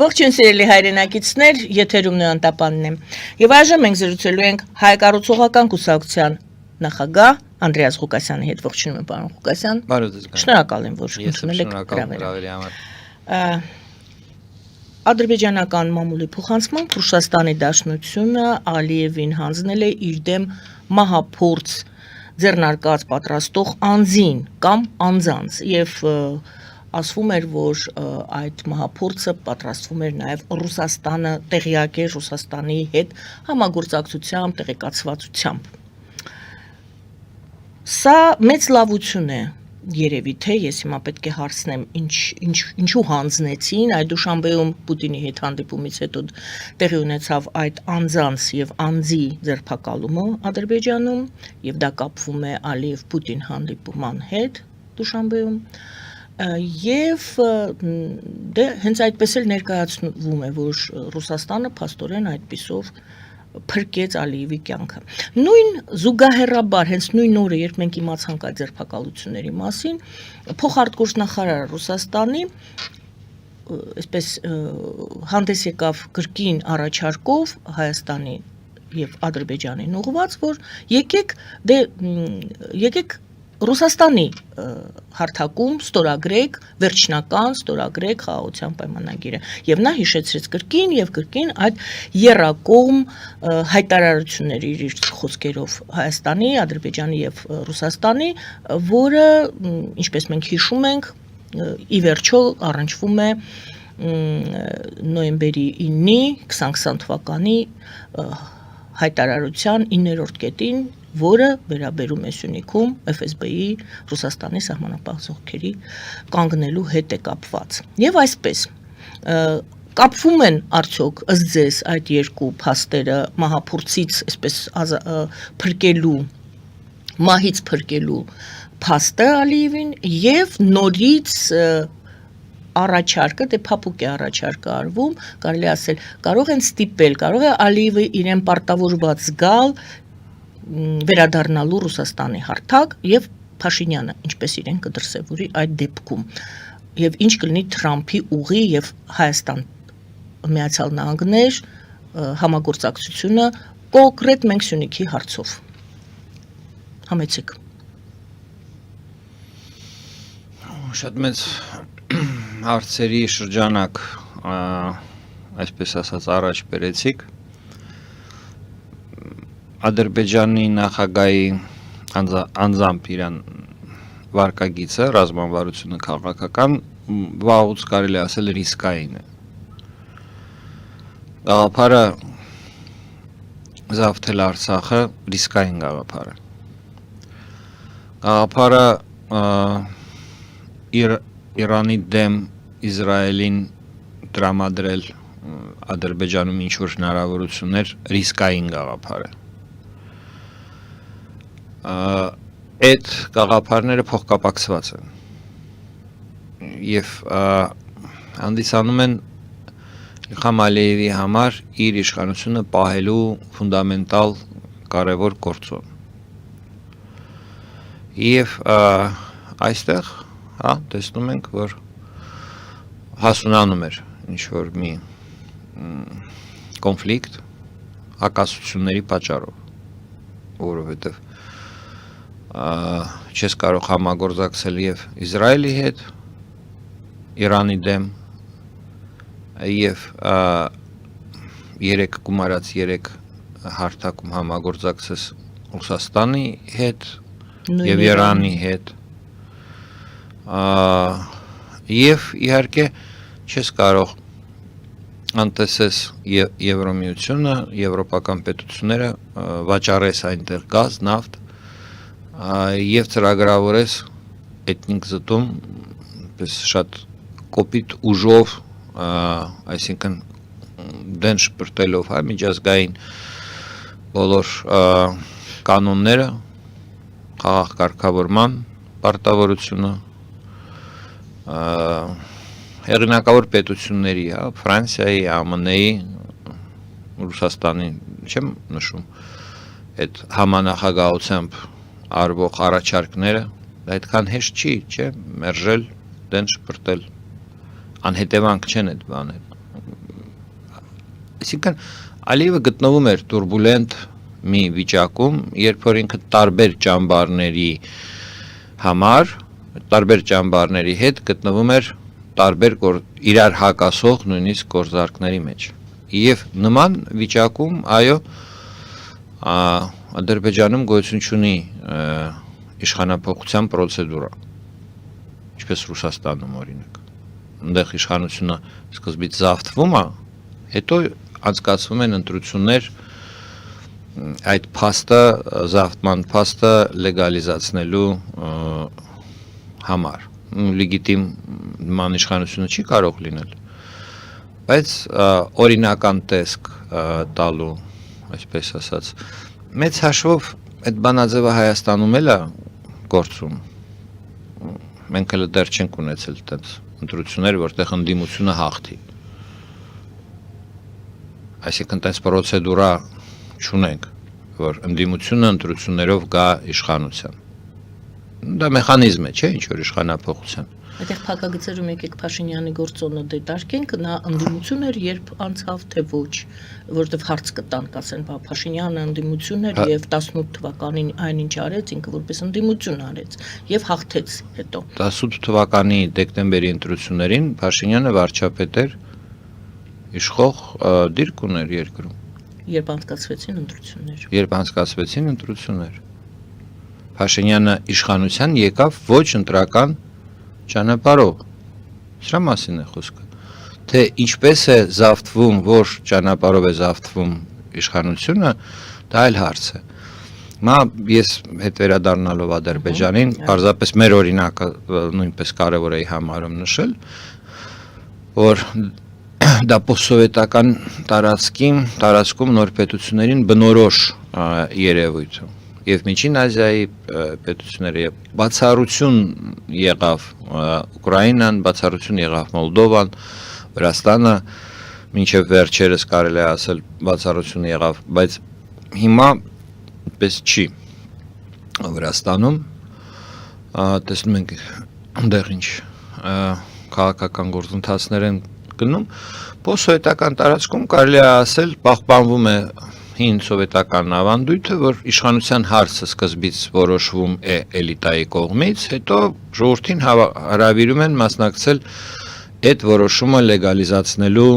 Ողջույն սիրելի հայրենակիցներ, եթերում Նոյան Տապանն է։ Եվ այժմ մենք զրուցելու ենք հայ-կառուցողական կուսակցության նախագահ Անդրեաս Ղուկասյանի հետ։ Ողջունում եմ, պարոն Ղուկասյան։ Շնորհակալ եմ, որ ընդունել եք հրավերը։ Ադրբեջանական մամուլի փոխանցմամբ Ռուսաստանի Դաշնությունը Ալիևին հանձնել է իր դեմ մահափորձ ձեռնարկած պատրաստող անձին կամ անձանց եւ ասվում էր, որ այդ մահափորձը պատրաստվում էր նաև Ռուսաստանը տեղյակ է Ռուսաստանի հետ համագործակցությամբ, տեղեկացվածությամբ։ Սա մեծ լավություն է, երևի թե ես հիմա պետք է հարցնեմ, ինչու հանձնեցին, այդ Դուշանբեում Պուտինի հետ հանդիպումից հետո տեղի ունեցավ այդ անձանց եւ անձի ձերբակալումը Ադրբեջանում, եւ դա կապվում է Ալիև-Պուտին հանդիպման հետ Դուշանբեում։ Եվ դե հենց այդպես էլ ներկայացվում է, որ Ռուսաստանը փաստորեն այդպիսով փրկեց Ալիևի կյանքը։ Նույն զուգահեռաբար, հենց նույն օրը, երբ մենք իմացանք այդ ձերբակալությունների մասին, փոխարտգործնախարարը Ռուսաստանի այսպես հանդես եկավ կրկին առաջարկով Հայաստանի եւ Ադրբեջանին ուղղված, որ եկեք Ռուսաստանի հարթակում ստորագրեք, վերջնական ստորագրեք խաղաղության պայմանագիրը։ Եվ նա հիշեցրեց կրկին եւ կրկին այդ եռակողմ հայտարարությունների իր խոսքերով Հայաստանի, Ադրբեջանի եւ Ռուսաստանի, որը, ինչպես մենք հիշում ենք, ի վերջո առնչվում է նոյեմբերի 9-ի 2020 թվականի հայտարարության 9-րդ կետին, որը վերաբերում է Սյունիքում FSB-ի Ռուսաստանի սահմանապահ զորքերի կանգնելու հետ է կապված։ Եվ այսպես կապվում են արդյոք ըստ ձեզ այդ երկու փաստերը մահափորձից այսպես փրկելու, մահից փրկելու փաստը Ալիևին եւ նորից առաջարկը, դե փափուկ է առաջարկը արվում, կարելի ասել, կարող են ստիպել, կարող է Ալիևը իրեն պարտավորված զգալ վերադառնալու Ռուսաստանի հարթակ եւ Փաշինյանը ինչպես իրեն կդրսևորի այդ դեպքում եւ ինչ կլինի Թրամփի ուղի եւ Հայաստան Միացյալ Նահանգներ համագործակցությունը կոնկրետ մենք Սյունիքի հարցով համեցեք շատ մեծ հարցերի շրջանակ այսպես ասած առաջ բերեցիք Ադրբեջանի նախագահի անձամբ իրան վարկագիծը, ռազմավարությունը քաղաքական վաղուց կարելի ասել ռիսկային է։ Գաղափարը զավթել Արցախը ռիսկային գաղափար է։ Գաղափարը Իրանի դեմ Իսրայելին տրամադրել Ադրբեջանում ինչ-որ հնարավորություններ ռիսկային գաղափար է։ Այդ գաղափարները փոխկապակցված են եւ հանդիսանում են Իլհամ Ալիևի համար իր իշխանությունը պահելու ֆունդամենտալ կարևոր գործոն։ Եվ այստեղ, տեսնում ենք, որ հասունանում էր ինչ-որ մի կոնֆլիկտ հակասությունների պատճառով, որովհետև չես կարող համագործակցել եւ Իսրայելի հետ, Իրանի դեմ եւ 3 գումարած 3 հարթակում համագործակցես Ռուսաստանի հետ եւ Իրանի հետ եւ իհարկե չես կարող անտեսես Եվրոմիությունը, եվրոպական պետությունները վաճառես այնտեղ գազ, նավթ եւ ծրագրավորես էթնիկ զտում պես շատ կոպիտ ուժով, այսինքն դեն շպրտելով միջազգային բոլոր կանոնները, խաղաղ կարգավորման պարտավորությունը, հեղինակավոր պետությունների, Ֆրանսիայի, ԱՄՆ-ի, Ռուսաստանի, չեմ նշում, այդ համանախագահությամբ արվող առաջարկները, այդքան հեշտ չի, չէ, մերժել, դեն շպրտել, անհետևանք չեն այդ բաները, Այսինքն Ալիևը գտնվում էր турբուլենտ մի վիճակում, երբ որ ինքը տարբեր ճամբարների համար, տարբեր ճամբարների հետ գտնվում էր տարբեր իրար հակասող նույնիսկ գործարքների մեջ։ Եվ նման վիճակում, այո, Ադրբեջանում գոյություն չունի իշխանափոխության պրոցեդուրա, ինչպես Ռուսաստանում օրինակ։ Այնտեղ իշխանությունը սկզբից զավթվում է, հետո անցկացվում են ընտրություններ այդ փաստը, զավթման փաստը լեգալիզացնելու համար։ Լեգիտիմ նման իշխանությունը չի կարող լինել, բայց օրինական տեսք տալու, այսպես ասած, մեծ հաշվով այդ բանաձևը Հայաստանում էլ է գործում։ Մենք էլ դեռ չենք ունեցել այդպես ընտրություններ, որտեղ ընդդիմությունը հաղթի։ Այսինքն այդպես պրոցեդուրա չունենք, որ ընդդիմությունը ընտրություններով գա իշխանության։ Դա մեխանիզմ է, չէ՞, ինչ որ իշխանափոխության։ Այդտեղ փակագծերում եկեք Փաշինյանի գործոնը դիտարկենք, նա ընդդիմություն էր, երբ անցավ, թե ոչ, որովհետև հարց կտանք, ասեն, բա Փաշինյանը ընդդիմություն էր եւ 18 թվականին այնինչ արեց, ինքը որպես ընդդիմություն արեց եւ հաղթեց հետո։ 18 թվականի դեկտեմբերի ընտրություններին Փաշինյանը վարչապետ էր, իշխող դիրք ուներ երկրում։ Երբ անցկացվեցին ընտրություններ։ Երբ անցկացվեցին ընտրություններ, Փաշինյանը իշխանության եկավ ոչ ընտրական ճանապարհով։ Սրա մասին է խոսքը։ Թե ինչպես է զավթվում, որ ճանապարհով է զավթվում իշխանությունը, դա այլ հարց է։ Հիմա ես հետ վերադառնալով Ադրբեջանին, պարզապես մեր օրինակը նույնպես կարևոր է համարում նշել, որ դա պոստսովետական տարածքում նոր պետություններին բնորոշ երևույթ է։ Եվ Միջին Ազիայի պետությունները բացառություն եղավ Ուկրաինան, բացառություն եղավ Մոլդովան, Վրաստանը, մինչև վերջերս կարելի է ասել բացառություն եղավ, բայց հիմա պես չի Վրաստանում, տեսնում ենք այնտեղ ինչ քաղաքական գործընթացներ են գնում, պոստսովետական տարածքում կարելի է ասել պահպանվում է հին սովետական ավանդույթը, որ իշխանության հարցը սկզբից որոշվում է էլիտայի կողմից, հետո ժողովրդին հրավիրում են մասնակցել այդ որոշումը լեգալիզացնելու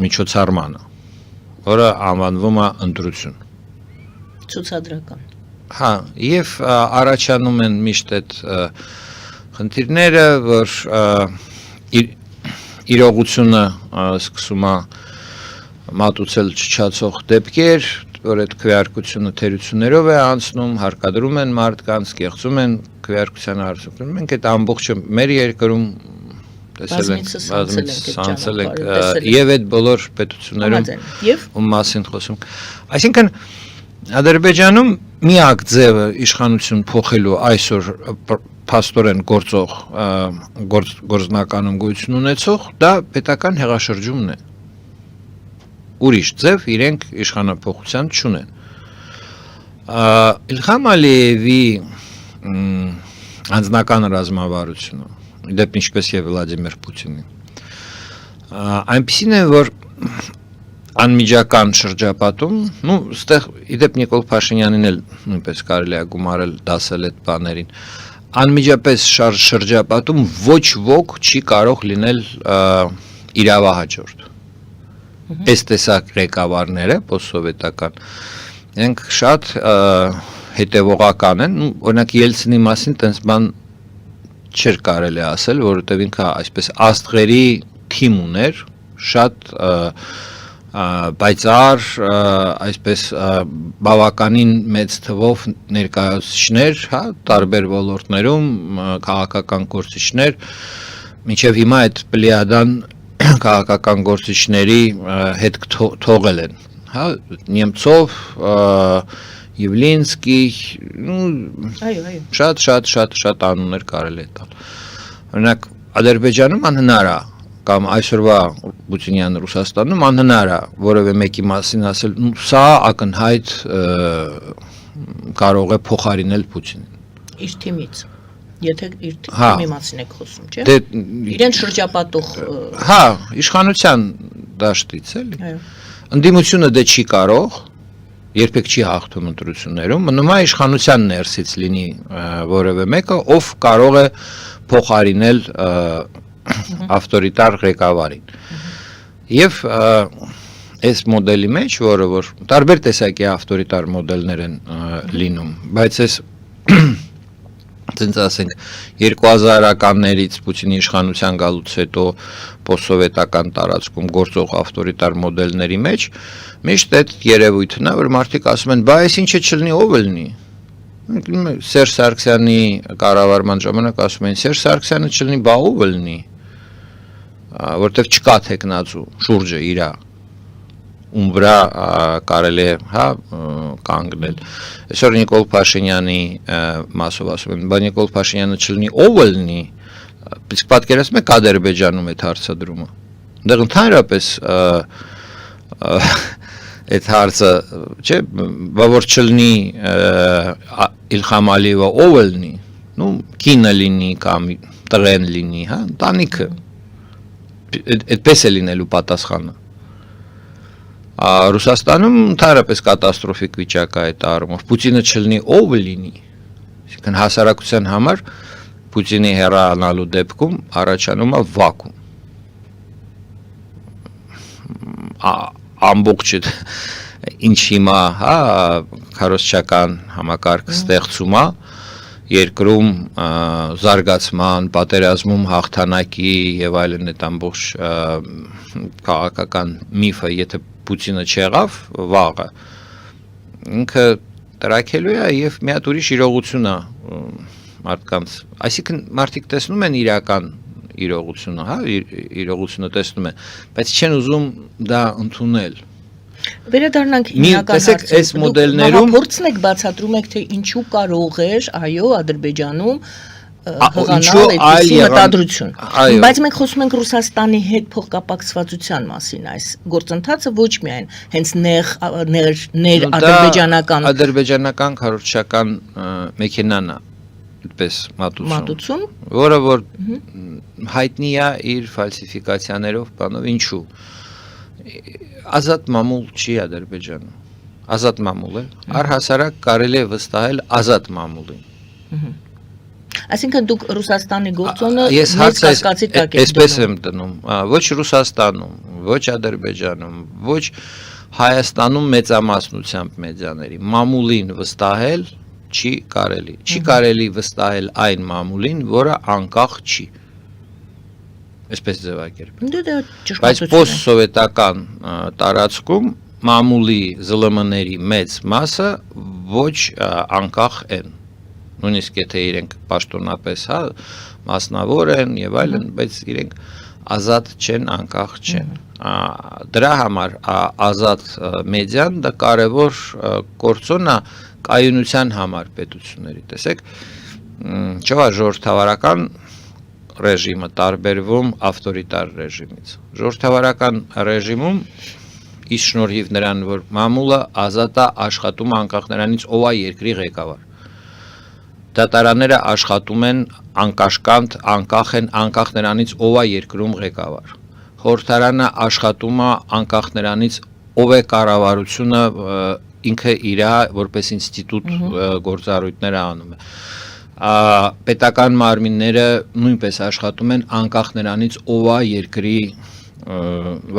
միջոցառմանը, որը անվանվում է ընտրություն։ Ցուցադրական։ Հա, եւ առաջանում են միշտ այդ խնդիրները, որ իրողությունը սկսում է մատուցել չչացող դեպքեր, որ այդ քվեարկությունը թերություններով է անցնում, հարկադրում են մարդկանց, կեղծում են քվեարկության արդյունքում։ Մենք այդ ամբողջը մեր երկրում տեսել ենք, անցել ենք եւ այդ բոլոր պետություններում ում մասին խոսում։ Այսինքն Ադրբեջանում միակ ձևը իշխանություն փոխելու այսօր փաստորեն գործնականում գոյություն ունեցող, դա պետական հեղաշրջումն է։ Ուրիշ ձև իրենք իշխանափոխության չունեն։ Իլհամ Ալիևի անձնական ռազմավարությունը, դեպ ինչպես եւ Վլադիմիր Պուտինի, այնպիսին է, որ անմիջական շրջապատում, ստեղ իդեպ Նիկոլ Փաշինյանին էլ նույնպես կարելի է գումարել դասել այդ բաներին, անմիջապես շրջապատում ոչ ոք չի կարող լինել իրավահաջորդ։ Այս տեսակ ղեկավարները պոստսովետական իրենք շատ հետևողական են, օրինակ Ելցինի մասին տենց բան չէր կարելի ասել, որովհետև ինքը այսպես աստղերի թիմ ուներ, շատ պայծառ, այսպես բավականին մեծ թվով ներկայացուցիչներ, հա, տարբեր ոլորտներում քաղաքական գործիչներ, մինչև հիմա այդ պլեյադան քաղաքական գործիչների հետ թողել են, հա, Նեմցով, Եվլինսկի, շատ անուններ կարելի է տալ։ Օրինակ Ադրբեջանում անհնար է, կամ այսօրվա Պուտինյան Ռուսաստանում անհնար է որևէ մեկի մասին ասել, սա ակնհայտ կարող է փոխարինել Պուտինին։ Իր թիմից։ Եթե իր թիմի մասին եք խոսում, չէ՞։ Իրեն շրջապատող։ Հա, իշխանության դաշտից էլի։ Այո։ Ընդդիմությունը դե չի կարող, երբեք չի հաղթում ընտրություններում, մնում է իշխանության ներսից լինի որևէ մեկը, ով կարող է փոխարինել ավտորիտար ղեկավարին։ Եվ այս մոդելի մեջ, որը որ տարբեր տեսակի ավտորիտար մոդելներ են լինում, բայց այս ցենց ասենք 2000-ականներից Պուտինի իշխանության գալուց հետո պոստսովետական տարածքում գործող ավտորիտար մոդելների մեջ միշտ այդ երևույթն է, որ մարդիկ ասում են, բա այս ինչը չլինի, ով լինի։ Սերժ Սարգսյանի կառավարման ժամանակ ասում են, Սերժ Սարգսյանը չլինի, բա ով լինի, որտեղ չկա տեխնացու շուրջը իրա ում վրա կարելի է կանգնել։ Այսօր Նիկոլ Փաշինյանի մասով ասում են, բա Նիկոլ Փաշինյանը չլինի, ով լինի, իսկ պատկերացնում եք Ադրբեջանում այդ հարցադրումը։ Դեռ ընդհանրապես այդ հարցը, չէ, բա որ չլինի Իլհամ Ալիևը, ով լինի, կինը լինի կամ տղեն լինի, ընտանիքը։ Այդպես է լինելու պատասխանը։ Ռուսաստանում ընդհանրապես կատաստրոֆիկ վիճակ է այդ առումով, Պուտինը չլինի, ով լինի, այսինքն հասարակության համար Պուտինի հեռանալու դեպքում առաջանում է վակուում, ամբողջ ինչ հիմա քարոզչական համակարգ ստեղծում է երկրում զարգացման, պատերազմում հաղթանակի եւ այլն այդ ամբողջ քաղաքական միֆը, եթե Պուտինը չեղավ, վաղը ինքը տրակելու է եւ մի հատ ուրիշ իրողություն է մարդկանց, այսինքն մարդիկ տեսնում են իրական իրողությունը, իրողությունը տեսնում են, բայց չեն ուզում դա ընդունել։ Վերադառնանք հիմնական հարցին։ Փորձն եք բացատրում եք, թե ինչու կարող էր, այո, Ադրբեջանում հղանալ այդպիսի մտադրություն։ Բայց մենք խոսում ենք Ռուսաստանի հետ փոխկապակցվածության մասին, այս գործընթացը ոչ միայն հենց ներ ադրբեջանական քարոզչական մեքենան է, այդպես մատուցում, որը որ հայտնի է իր ֆալսիֆիկացիաներով, բանով, ինչու։ Ազատ մամուլ չի Ադրբեջանում, ազատ մամուլ է, առհասարակ կարելի է վստահել ազատ մամուլին։ Այսինքն դուք Ռուսաստանի գործոնը մեծ կասկածի տակ եք դնում։ Այսպես եմ դնում, ոչ Ռուսաստանում, ոչ Ադրբեջանում, ոչ Հայաստանում մեծամասնությամբ մեդիաների մամուլին վստահել չի կարելի։ Չի կարելի վստահել այն մամուլին, որը անկախ չի։ Այսպես ձևակերպել։ Բայց պոստսովետական տարածքում մամուլի ԶԼՄ-ների մեծ մասը ոչ անկախ են։ Նույնիսկ եթե իրենք պաշտոնապես մասնավոր են եւ այլն, բայց իրենք ազատ չեն, անկախ չեն։ Դրա համար ազատ մեդիան դա կարևոր գործոն է կայունության համար պետությունների։ Տեսեք, չէ՞ ժողովրդավարական ռեժիմը տարբերվում ավտորիտար ռեժիմից։ Ժողովրդավարական ռեժիմում իս շնորհիվ նրան, որ մամուլը ազատ է աշխատում անկախ նրանից ով է երկրի ղեկավար։ Դատարանները աշխատում են անկաշկանդ, անկախ են, անկախ նրանից ով է երկրում ղեկավար։ Խորհրդարանը աշխատում է անկախ նրանից ով է կառավարությունը, ինքը իր որպես ինստիտուտ գործառույթներ անում է։ Պետական մարմինները նույնպես աշխատում են անկախ նրանից ով է երկրի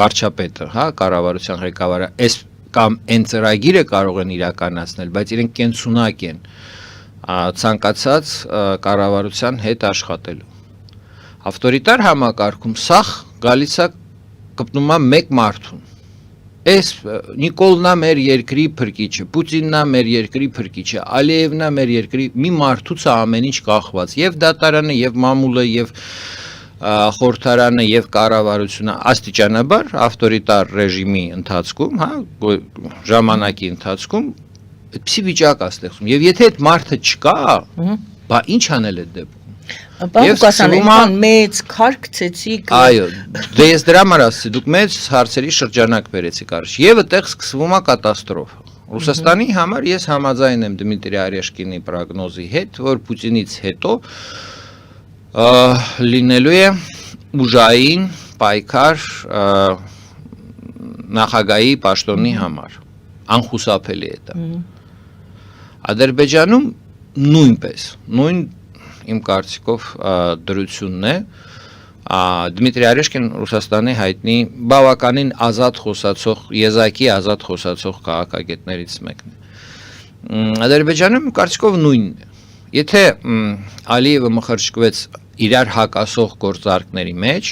վարչապետը, կառավարության ղեկավարը, այս կամ այն ծրագիրը կարող են իրականացնել, բայց իրենք կենսունակ են ցանկացած կառավարության հետ աշխատելու։ Ավտորիտար համակարգում սախ գալիս է կպնում է մեկ մարդուն։ Այս Նիկոլն է մեր երկրի փրկիչը, Պուտինն է մեր երկրի փրկիչը, Ալիևն է մեր երկրի մի մարդուց է ամեն ինչ կախված, եւ դատարանը, եւ մամուլը, եւ խորհրդարանը, եւ կառավարությունը աստիճանաբար ավտորիտար ռեժիմի ընթացքում, ժամանակի ընթացքում այդպիսի վիճակ է ստեղծում։ Եվ եթե այդ մարդը չկա, բա ինչ անել այդ դեպքում։ Բանկասան մեծ քարք ցեցիկ։ Այո, դե ես դրա համար ասացի, դուք մեծ հարցերի շրջանակ բերեցիք առաջ։ Եվ այդտեղ սկսվում է կատաստրոֆա։ Ռուսաստանի համար ես համաձայն եմ Դմիտրի Արեշկինի պրոգնոզի հետ, որ Պուտինից հետո լինելու է ուժային պայքար նախագահի պաշտոնի համար անխուսափելի է դա Ադրբեջանում նույնպես նույն իմ կարծիքով դրությունն է Դմիտրի Արեշկին Ռուսաստանի հայտնի բավականին ազատ խոսացող եզակի ազատ խոսացող քաղաքագետներից մեկն է Ադրբեջանում կարծիքով նույնն է Եթե Ալիևը մխրճկվեց իրար հակասող գործարքների մեջ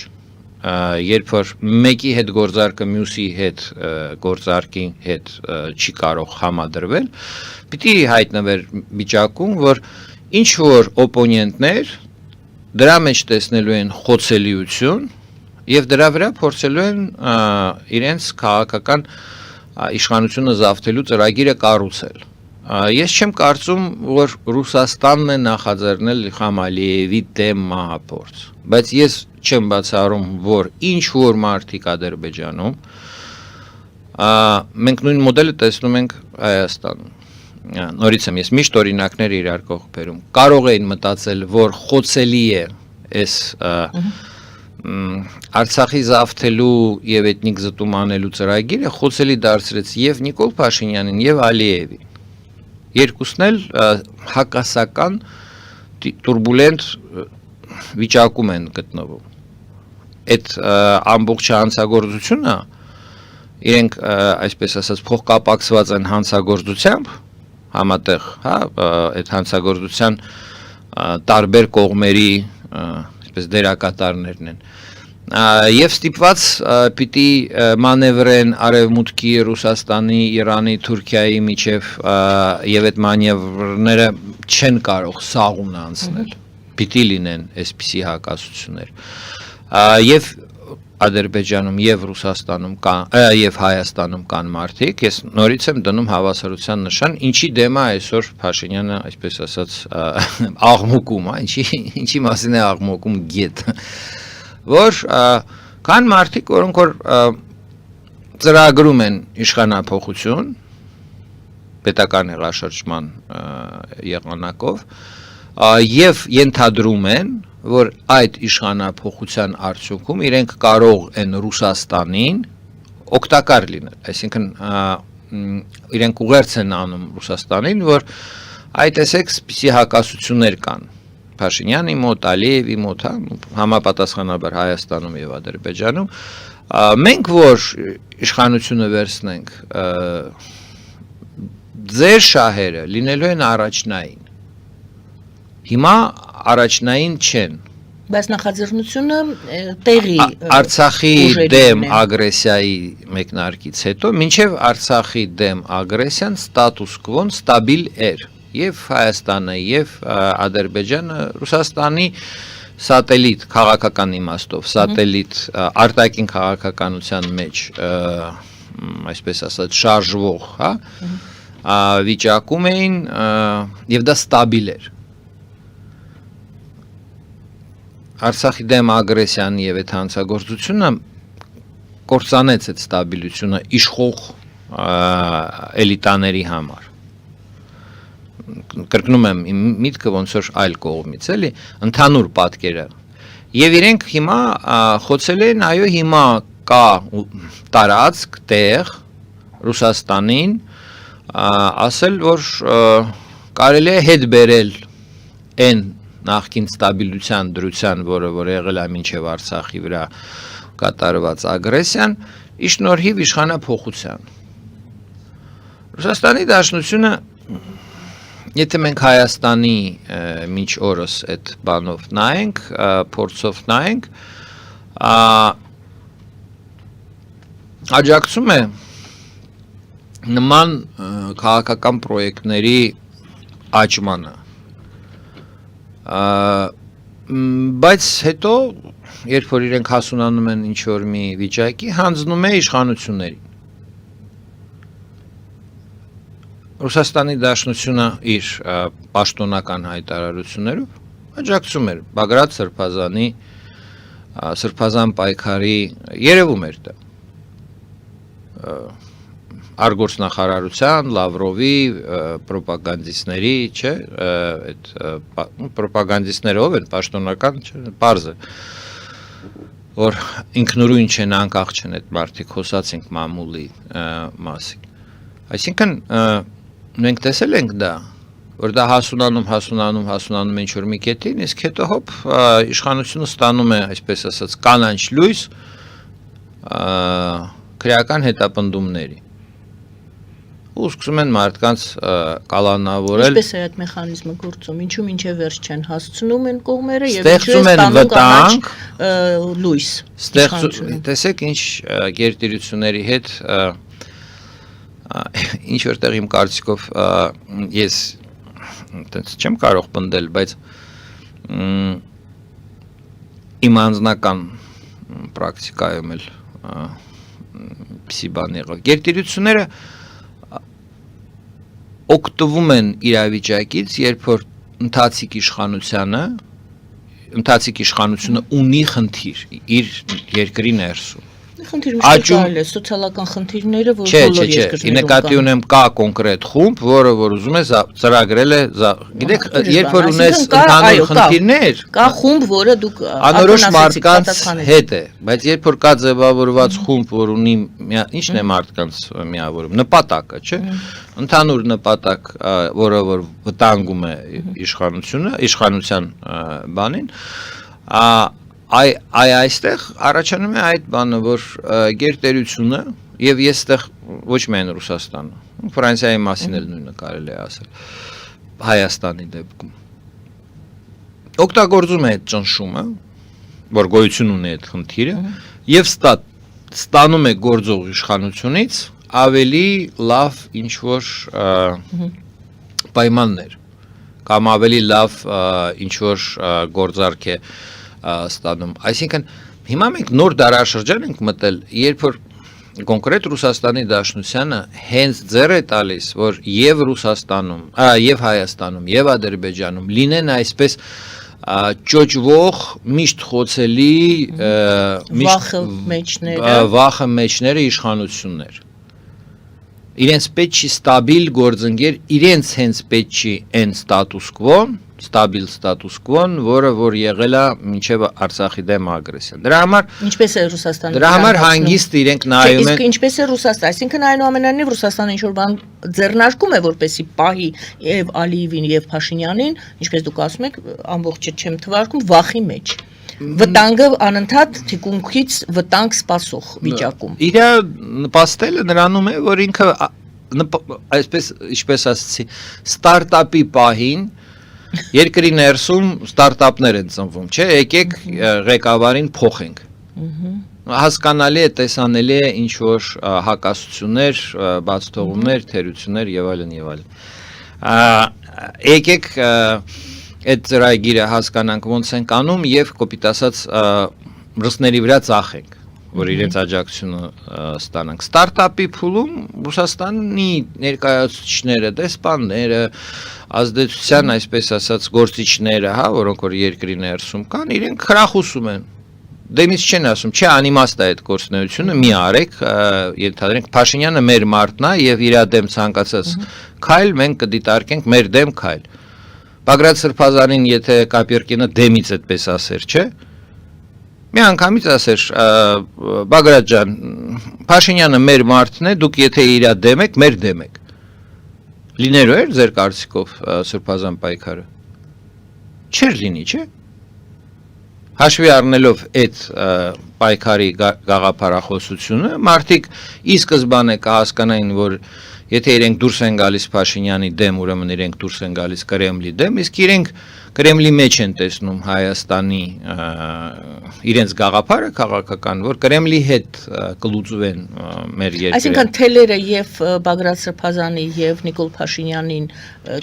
երբ որ մեկի հետ գործարկը մյուսի հետ գործարկի հետ չի կարող համադրվել պիտի հայտնվեր վիճակում որ ինչ որ օպոնենտներ դրա մեջ տեսնելու են խոցելիություն եւ դրա վրա փորձելու են իրենց քաղաքական իշխանությունը զավթելու ծրագիրը կառուցել Ես չեմ կարծում, որ Ռուսաստանն է նախաձեռնել Իլհամ Ալիևի դեմ մահափորձ, բայց ես չեմ բացառում, որ ինչ որ մարդիկ Ադրբեջանում մենք նույն մոդելը տեսնում ենք Հայաստանում Նորից եմ ես միշտ օրինակներ իրար կողք բերում կարող էին մտածել, որ խոցելի է այս Արցախի զավթելու եւ էթնիկ զտում անելու ծրագիրը խոցելի դարձրեց եւ Նիկոլ Փաշինյանին եւ Ալիևին Երկուսն էլ հակասական տուրբուլենտ վիճակում են գտնվում Այդ ամբողջ հանցագործությունը իրենք այսպես ասած փոխկապակցված են հանցագործությամբ համատեղ, հա, այդ հանցագործության տարբեր կողմերի այսպես դերակատարներն են Եվ ստիպված պիտի մանևրեն արևմուտքի Ռուսաստանի, Իրանի, Թուրքիայի միջև եւ այդ մանևրները չեն կարող սաղուն անցնել պիտի լինեն այսպիսի հակասություններ եւ Ադրբեջանում եւ Ռուսաստանում կան եւ Հայաստանում կան մարդիկ ես նորից եմ դնում հավասարության նշան ինչի դեմ է այսօր Փաշինյանը այսպես ասած աղմուկում ինչի մասին է աղմուկում գետ որ կան մարդիկ որոնք որ ծրագրում են իշխանափոխություն պետական հեղաշրջման եղանակով եւ ենթադրում են որ այդ իշխանափոխության արդյունքում իրենք կարող են Ռուսաստանին օգտակար լինել այսինքն իրենք ուղերձ են անում Ռուսաստանին որ այդ տեսեք սպիսի հակասություններ կան Փաշինյանի մոտ, Ալիևի մոտ, համապատասխանաբար Հայաստանում եւ Ադրբեջանում, մենք որ իշխանությունը վերցնենք, ձեր շահերը լինելու են առաջնային։ Հիմա առաջնային չեն։ Բայց նախաձեռնությունը տեղի Արցախի դեմ ագրեսիայի մեկնարկից հետո մինչև Արցախի դեմ ագրեսիան ստատուս կվոն ստաբիլ էր եւ Հայաստանը եւ Ադրբեջանը Ռուսաստանի սատելիտ քաղաքական իմաստով սատելիտ արտաքին քաղաքականության մեջ այսպես ասած շարժվող, հա, վիճակում էին եւ դա ստաբիլ էր Արցախի դեմ ագրեսիան եւ այդ հանցագործությունը կործանեց այդ ստաբիլությունը իշխող էլիտաների համար կրկնում եմ իմ միտքը ոնց որ այլ կողմից էլի ընդհանուր պատկերը եւ իրենք հիմա խոցել են այո հիմա կա տարածք տեղ Ռուսաստանին ասել որ կարելի է հետ բերել այն նախքին ստաբիլության դրության որը որ եղել է մինչև Արցախի վրա կատարված ագրեսիան ի շնորհիվ իշխանափոխության Ռուսաստանի Դաշնությունը Եթե մենք Հայաստանի մինչ օրս այդ բանով նայենք, փորձով նայենք, աջակցում է նման քաղաքական պրոյեկտների աճմանը։ Բայց հետո, երբ որ իրենք հասունանում են ինչ-որ մի վիճակի, հանձնում է իշխանություններին։ Ռուսաստանի Դաշնությունը իր պաշտոնական հայտարարություններով աջակցում էր Բագրատ Սրբազանի Սրբազան պայքարի երևում էր դա արգործնախարարության Լավրովի պրոպագանդիստների, չէ, այդ պրոպագանդիստները ով են, պաշտոնական, չէ, պարզ է որ ինքնուրույն չեն, անկախ չեն այդ մարդիկ, խոսացինք մամուլի մասին։ Այսինքն մենք տեսել ենք դա, որ դա հասունանում ինչ-որ մի կետին, իսկ հետո հոպ իշխանությունը ստանում է, այսպես ասած, կանանչ լույս քրեական հետապնդումների։ Ու սկսում են մարդկանց կալանավորել։ Ինչպես է այդ մեխանիզմը գործում, ինչու մինչև վերջ չեն հասցնում են կողմերը եւ Ստեղծում են վտանգ, լույս։ Տեսեք ինչ գերտիրությունների հետ ինչ որտեղ իմ կարծիքով ես այդպես չեմ կարող պնդել, բայց իմ անձնական պրակտիկայում էլ պիսի բան եղավ։ Գերտիրությունները օգտվում են իրավիճակից, երբ որ ընթացիկ իշխանությունը ունի խնդիր իր երկրի ներսում։ Խնդիրը միշտ է սոցիալական խնդիրները, որ բոլոր երկրներում կան։ Նկատի ունեմ կա կոնկրետ խումբ, որը որ ուզում է ծրագրել է, գիտեք, երբ որ ունես ընդհանուր խնդիրներ, կա խումբ, որը դուք անորոշ մարդկանց հետ է, բայց երբ որ կա ձևավորված խումբ, որ ունի ինչն է մարդկանց միավորում, նպատակը, չէ՞, ընդհանուր նպատակ, որը որ վտանգում է իշխանության բանին, այստեղ առաջանում է այդ բանը, որ գերտերությունը, եւ ես այստեղ ոչ միայն Ռուսաստանը, Ֆրանսիայի մասին էլ նույնը կարելի է ասել, Հայաստանի դեպքում, օգտագործում է այդ ճնշումը, որ գոյություն ունի այդ խնդիրը, եւ ստանում է գործող իշխանությունից ավելի լավ ինչ-որ պայմաններ, կամ ավելի լավ ինչ-որ գործարք է ստանում։ Այսինքն հիմա մենք նոր դարաշրջան ենք մտել, երբ որ կոնկրետ Ռուսաստանի Դաշնությանը հենց ձեռ է տալիս, որ եւ Ռուսաստանում, եւ Հայաստանում, եւ Ադրբեջանում լինեն այսպես ճոճվող, միշտ խոցելի, վախը մեջները իշխանություններ։ Իրենց պետք չի ստաբիլ գործընկեր, իրենց հենց պետք չի այն ստատուս կվոն, ստաբիլ ստատուս կվոն, որը որ եղել է մինչև Արցախի դեմ ագրեսիան։ Դրա համար ինչպես է Ռուսաստանը։ Դրա համար հանգիստ իրենք նայում են։ Իսկ ինչպես է Ռուսաստանը, այսինքն այնուամենայնիվ Ռուսաստանը ինչ որ բան ձեռնարկում է, որպեսի պահի եւ Ալիևին եւ Փաշինյանին, ինչպես դուք ասում եք, ամբողջը չեմ թվարկում, վախի մեջ։ Վտանգը անընդհատ թիկունքից վտանգ սպասող վիճակում։ Իր նպաստելը նրանում է, որ ինքը այսպես ինչպես ասեցի, ստարտափի պահին երկրի ներսում ստարտափներ են ծնվում, չէ, եկեք ղեկավարին փոխենք։ Հասկանալի է, տեսանելի է ինչ որ հակասություններ, բացթողումներ, թերություններ եւ այլն եւ այլն։ Եկեք այդ ծրագիրը հասկանանք ոնց ենք անում եւ կոպիտ ասած ռուսների վրա ծախենք, որ իրենց աջակցությունը ստանանք։ Ստարտափի փուլում Ռուսաստանի ներկայացուցիչները, դեսպանները, ազդեցության, այսպես ասած, գործիչները, հա, որոնք որ երկրի ներսում կան, իրենք խրախուսում են։ Դեմից չեն ասում, չէ, անիմաստ է այդ գործունեությունը, մի արեք, ենթադրենք Փաշինյանը մեր մարդն է եւ իր դեմ ցանկացած քայլ մենք կդիտարկենք մեր դեմ քայլ։ Բագրատ Սրբազանին, եթե Կապերկինը դեմից այդպես ասեր, չէ՞։ Մի անգամից ասեր, Բագրատ ջան, Փաշինյանը մեր մարդն է, դուք եթե իր դեմ եք, մեր դեմ եք։ Լինելու էր ձեր կարծիքով Սրբազան պայքարը։ Չէր լինի, չէ՞։ Հաշվի առնելով այդ պայքարի գաղափարախոսությունը, մարդիկ ի սկզբանե կհասկանային, որ եթե իրենք դուրս են գալիս Փաշինյանի դեմ, ուրեմն իրենք դուրս են գալիս Կրեմլի դեմ, իսկ իրենք Կրեմլի մեջ են տեսնում Հայաստանի իրենց գաղափարը քաղաքական, որ Կրեմլի հետ կլուծվեն մեր երկրը։ Այսինքն թելերը եւ Բագրատ Սրբազանի եւ Նիկոլ Փաշինյանին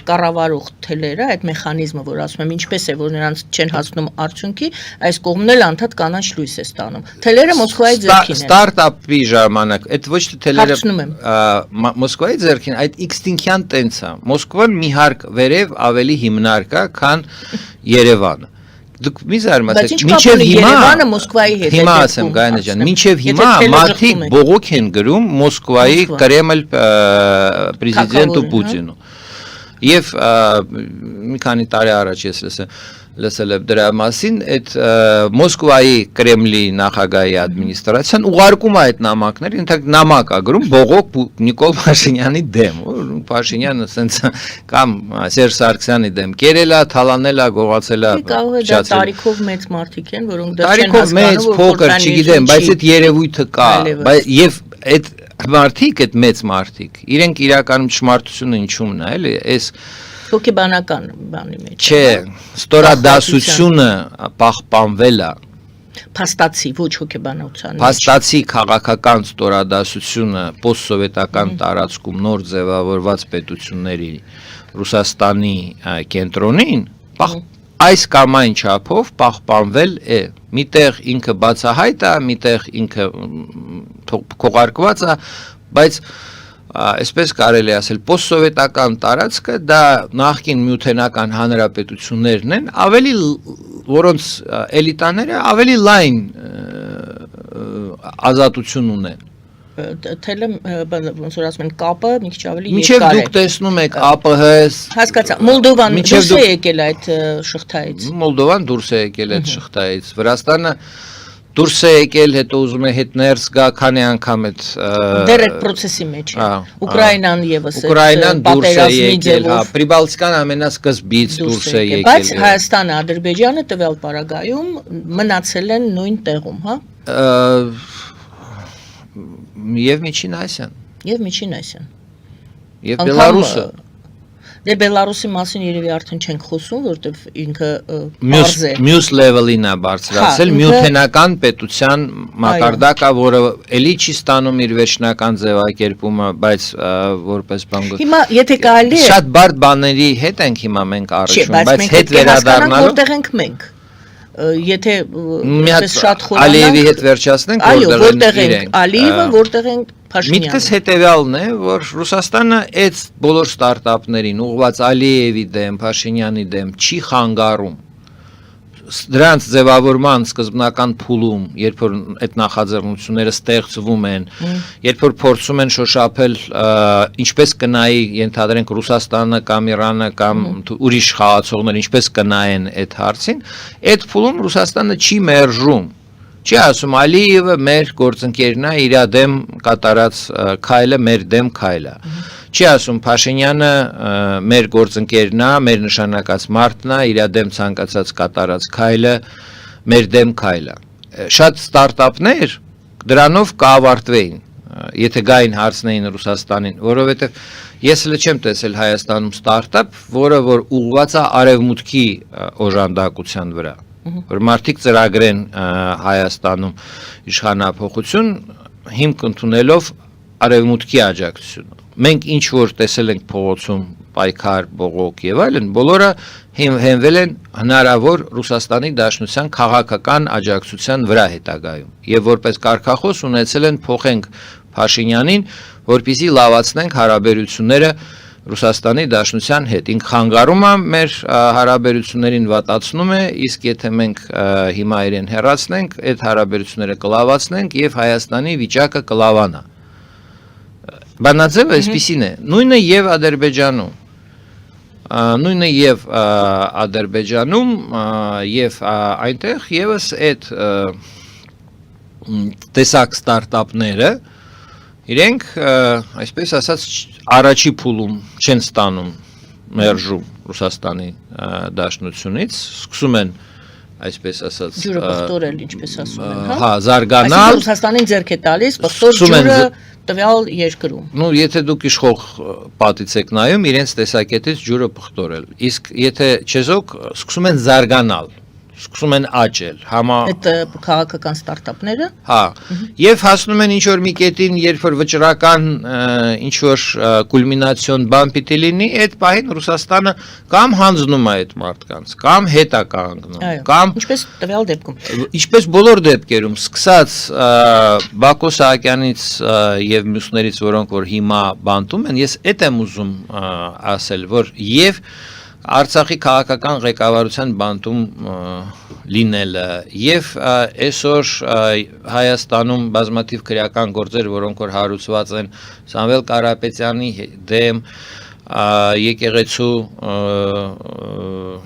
կառավարող թելերը, այդ մեխանիզմը, որ ասում եմ, ինչպես է, որ նրանց չեն հասնում արդյունքի, այս կողմն էլ անդադ կանաչ լույս է ստանում։ Թելերը Մոսկվայի ձեռքին են։ Ստարտափի ժամանակ, այդ ոչ թե թելերը Մոսկվայի ձեռքին, այդ X-տինքյան տենց է։ Մոսկվան մի հարկ վերև ավելի հիմնարկ է, քան Երևանը։ Դուք մի զարմացեք, մինչև հիմա Երևանը Մոսկվայի հետ է։ Հիմա ասեմ, Գայանե ջան, մինչև հիմա մարդիկ բողոք են գրում Մոսկվայի Կրեմլ պրեզիդենտու Պուտինու։ Եվ մի քանի տարի առաջ ես լսել, լսել եմ դրա մասին, այդ Մոսկվայի Կրեմլի նախագահի ադմինիստրացիան ուղարկում է այդ նամակները, ընդհանուր նամակ ա գրում բողոք Նիկոլ Փաշինյանի դեմ, Փաշինյանը ասենց կամ Սերժ Սարգսյանի դեմ կերել է, թալանել է, գողացել է, կարող է դա տարիքով մեծ մարդիկ են, որոնք դա չեն տարիքով մեծ, փոքր, չգիտեմ, բայց այդ երևույթը կա, եւ այդ մարդիկ, այդ մեծ մարդիկ, իրենք իրականում ճշմարտությունը ինչումն է, էլի, այս հոգեբանական բանի մեջ։ Չէ, ստորադասությունը պահպանվել է։ Փաստացի, ոչ հոգեբանության։ Փաստացի քաղաքական ստորադասությունը պոստսովետական տարածքում նոր ձևավորված պետությունների Ռուսաստանի կենտրոնին այս կամ այն չափով պահպանվել է։ Միտեղ ինքը բացահայտ է, միտեղ ինքը քողարկված է, բայց այսպես կարելի ասել պոստսովետական տարածքը դա նախկին միութենական հանրապետություններն են, ավելի որոնց էլիտաները ավելի լայն ազատություն ունեն։ Թելը ոնց որ ասում են կապը մի քիչ ավելի երկար է։ Մինչև դուք տեսնում եք ԱՊՀ-ս հասկացա, Մոլդովան դուրս է եկել այդ շղթայից։ Մոլդովան դուրս է եկել այդ շղթայից, Վրաստանը դուրս է եկել, հետո ուզում է հետ ներս գա, քանի անգամ այդ դեռ այդ process-ի մեջ է։ Ուկրաինան եւս Ուկրաինան դուրս է եկել, հա, Պրիբալտիկան ամենասկզբից դուրս է եկել։ Բայց Հայաստանը, Ադրբեջանը տվյալ պարագայում մնացել են նույն տեղում, հա։ Եվ Միջին Ասիան։ Եվ Միջին Ասիան։ Եվ Բելարուսը։ Դե Բելարուսի մասին երևի արդեն չենք խոսում, որտեվ ինքը բարձ է։ Մյուս լեվելին է բարձրացել, միութենական պետության մակարդակը, որը էլի չի ստանում իր վերջնական ձևակերպումը, բայց որպես բան։ Հիմա եթե կարելի է շատ բարդ բաների հետ ենք հիմա մենք առնչվում, բայց հետ վերադառնալու որտեղ ենք մենք։ Եթե այդպես շատ խորանանք Ալիևի հետ վերջացնենք, որտեղ ենք Ալիևը, որտեղ ենք Փաշինյանը։ Միտքս հետևյալն է, որ Ռուսաստանը այդ բոլոր ստարտափներին ուղղված Ալիևի դեմ, Փաշինյանի դեմ չի խանգարում։ Դրանց ձևավորման սկզբնական փուլում, երբ որ այդ նախաձեռնությունները ստեղծվում են, երբ որ փորձում են շոշափել ինչպես կնայի, ենթադրենք Ռուսաստանը կամ Իրանը կամ ուրիշ խաղացողներ ինչպես կնայեն այդ հարցին, այդ փուլում Ռուսաստանը չի մերժում, չի ասում Ալիևը մեր գործընկերն է, իր դեմ կատարած քայլը մեր դեմ քայլ է։ Չի ասում Փաշինյանը մեր գործընկերն է, մեր նշանակած մարդն է, իր դեմ ցանկացած կատարած քայլը մեր դեմ քայլ է։ Շատ ստարտափներ դրանով կավարտվեին, եթե գային հարցնեին Ռուսաստանին, որովհետև ես էլ չեմ տեսել Հայաստանում ստարտափ, որը որ ուղղված է արևմուտքի օժանդակության վրա, որ մարդիկ ծրագրեն Հայաստանում իշխանափոխություն հիմք ընդունելով արևմուտքի աջակցությունը։ Մենք ինչ որ տեսել ենք փողոցում պայքար, բողոք եւ այլն, բոլորը հենվել են հնարավոր Ռուսաստանի Դաշնության քաղաքական աջակցության վրա հետագայում եւ որպես կարգախոս ունեցել են փոխենք Փաշինյանին, որպեսզի լավացնենք հարաբերությունները Ռուսաստանի Դաշնության հետ։ Ինք խանգարում է մեր հարաբերություններին վատացնում է, իսկ եթե մենք հիմա իրեն հեռացնենք, այդ հարաբերությունները կլավացնենք եւ Հայաստանի վիճակը կլավանա։ Բանաձևը այսպիսին է, նույնը եւ Ադրբեջանում, եւ այնտեղ եւս այդ տեսակ ստարտափները իրենք, այսպես ասած, առաջի փուլում չեն ստանում մերժում Ռուսաստանի Դաշնությունից, սկսում են այսպես ասած ջուրը պղտորել, ինչպես ասում են, հա։ Հա, զարգանալ։ Այսինքն Ռուսաստանին ձեռք է տալիս պղտոր ջուրը տվյալ երկրում։ Ну, եթե դուք իշխող պատից եք նայում, իրենց տեսակետից ջուրը պղտորել։ Իսկ եթե չեզոք սկսում են զարգանալ, սկսում են աճել, այդ քաղաքական ստարտափները։ Հա, եւ հասնում են ինչ որ մի կետին, երբ որ վճռական ինչ որ կուլմինացիոն բան պիտի լինի, այդ պահին Ռուսաստանը կամ հանձնում է այդ մարդկանց, կամ հետ է կանգնում, կամ ինչպես տվյալ դեպքում։ Ինչպես բոլոր դեպքերում, սկսած Բակո Սահակյանից եւ մյուսներից, որոնք որ հիմա բանտում են, ես այդ եմ ուզում ասել, որ եւ Արցախի քաղաքական ղեկավարության բանտում լինելը եւ այսօր Հայաստանում բազմաթիվ քրեական գործեր, որոնք որ հարուցված են Սամվել Կարապետյանի դեմ, եկեղեցու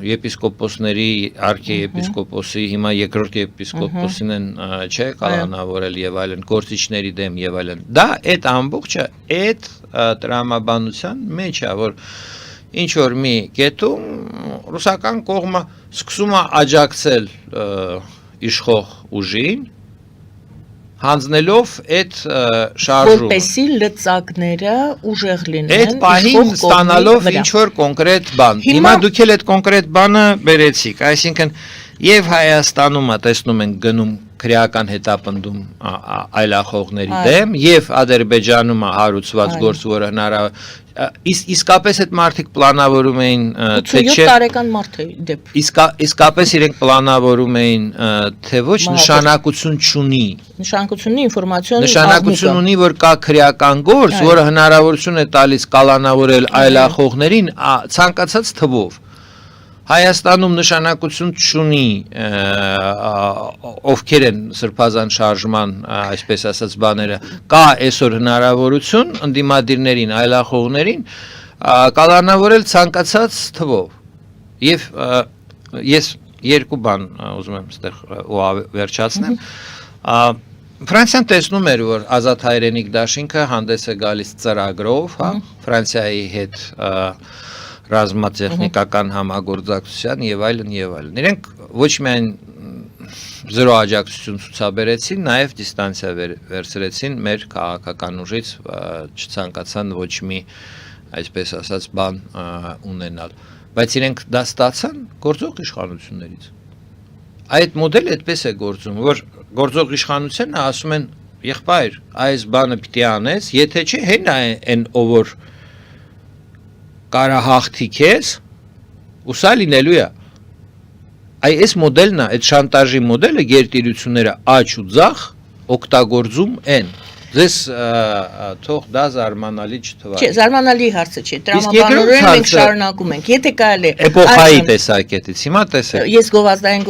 եպիսկոպոսների արքիեպիսկոպոսի հիմա երկրորդ եպիսկոպոսին են չէ կալանավորել եւ այլն գործիչների դեմ եւ այլն դա այդ ամբողջը այդ տրամաբանության մեջ է որ ինչ որ մի կետում ռուսական կողմը սկսում է աջակցել իշխող ուժին հանձնելով այդ շարժումը որպեսի լծակները ուժեղ լինեն այդ պահին ստանալով ինչ որ կոնկրետ բան հիմա դուք էլ այդ կոնկրետ բանը բերեցիք այսինքն եւ Հայաստանում տեսնում ենք գնում քրեական հետապնդում այլախոհների դեմ եւ Ադրբեջանում հարուցված գործ որը հնարավոր իսկապես այդ մարդիկ պլանավորում էին թե չէ 87 տարեկան մարդ է դեպ իսկապես իրենք պլանավորում էին թե ոչ նշանակություն չունի նշանակություն ունի որ կա քրեական գործ որը հնարավորություն է տալիս կալանավորել այլախոհներին ցանկացած թվով Հայաստանում նշանակություն չունի ովքեր են սրբազան շարժման այսպես ասած բաները կա այսօր հնարավորություն ընդդիմադիրներին այլախոհներին կալանավորել ցանկացած թվով եւ ես երկու բան ուզում եմ այստեղ վերջացնեմ Ֆրանսիան տեսնում էր որ ազատ հայրենիք դաշինքը հանդես է գալիս ծրագրով հա Ֆրանսիայի հետ ռազմատեխնիկական համագործակցության եւ այլն եւ այլն։ Իրենք ոչ միայն զրո աջակցություն ցուցաբերեցին, նաեւ դիստանցիա վերցրեցին մեր քաղաքական ուժից, չցանկացան ոչ մի այսպես ասած բան ունենալ։ Բայց իրենք դա ստացան գործող իշխանություններից։ Այդ մոդելը այդպես է գործում, որ գործող իշխանությունը ասում են, եղբայր, այս բանը պիտի անես, եթե չէ, հեն այն ով որ կարահաղթի քեզ ու սա լինելու է այս մոդելն է այդ շանտաժի մոդելը գերտիրությունները աճ ու ձախ օգտագործում են ձեզ թող դա զարմանալի չթվա չէ զարմանալի հարցը չէ տրամաբանորեն մենք շարունակում ենք եթե կարելի է էպոխայի տեսակետից հիմա տեսեք ես գովազդային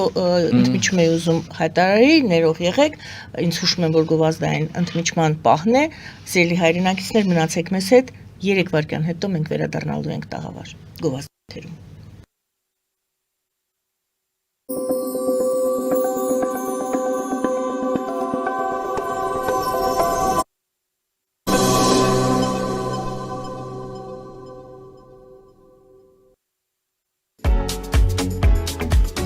ընդմիջում եմ ուզում հայտարարի ներող եղեք ինձ հուշում եմ որ գովազդային ընդմիջման պահն է սիրելի հայրենակիցներ մնացեք մեզ հետ 3 վայրկյան հետո մենք վերադառնալու ենք տաղավար գովազդերում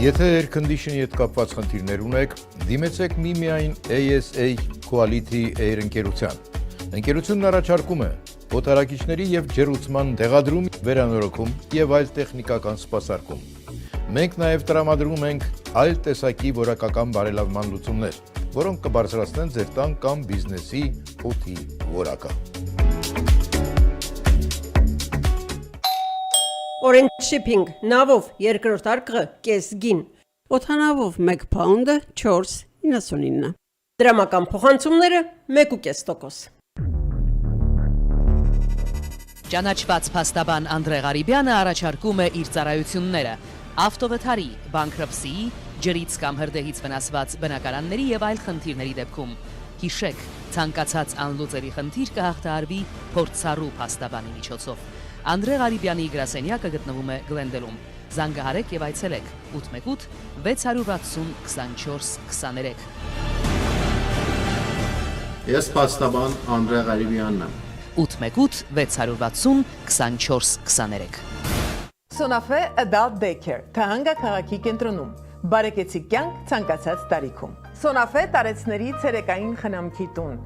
Եթե air conditioning-ի հետ կապված խնդիրներ ունեք, դիմեցեք միմիայն ASA Quality Air ընկերության։ Ընկերությունն առաջարկում է օտարակիչների եւ ջերուցման տեղադրում, վերանորոգում եւ այլ տեխնիկական սպասարկում։ Մենք նաեւ տրամադրում ենք այլ տեսակի որակական բարելավման լուծումներ, որոնք կբարձրացնեն ձեր տան կամ բիզնեսի օդի որակը։ Orange Shipping նավով երկրորդ արկղը կես գին Օդանավով 1 պաունդը 4.99 դրամական փոխանցումները 1.5%։ Ճանաչված փաստաբան Անդրե Ղարիբյանը առաջարկում է իր ծառայությունները ավտովթարի, բանկրապսիի, ջրից կամ հրդեհից վնասված բնակարանների եւ այլ խնդիրների դեպքում։ Հիշեք, ցանկացած անլուծելի խնդիր կհաղթահարվի փորձառու փաստաբանի միջոցով։ Անդրե Ղարիբյանի գրասենյակը գտնվում է Գլենդելում։ Զանգահարեք եւ այցելեք 818 660 24 23։ Ես փաստաբան Անդրե Ղարիբյանն եմ։ 818 660 24 23։ Սոնաֆե Adult Daycare, Թահանգա քաղաքի կենտրոնում։ Բարեկեցիկ կյանք ցանկացած տարիքում։ Սոնաֆե տարեցների ցերեկային խնամքի տուն։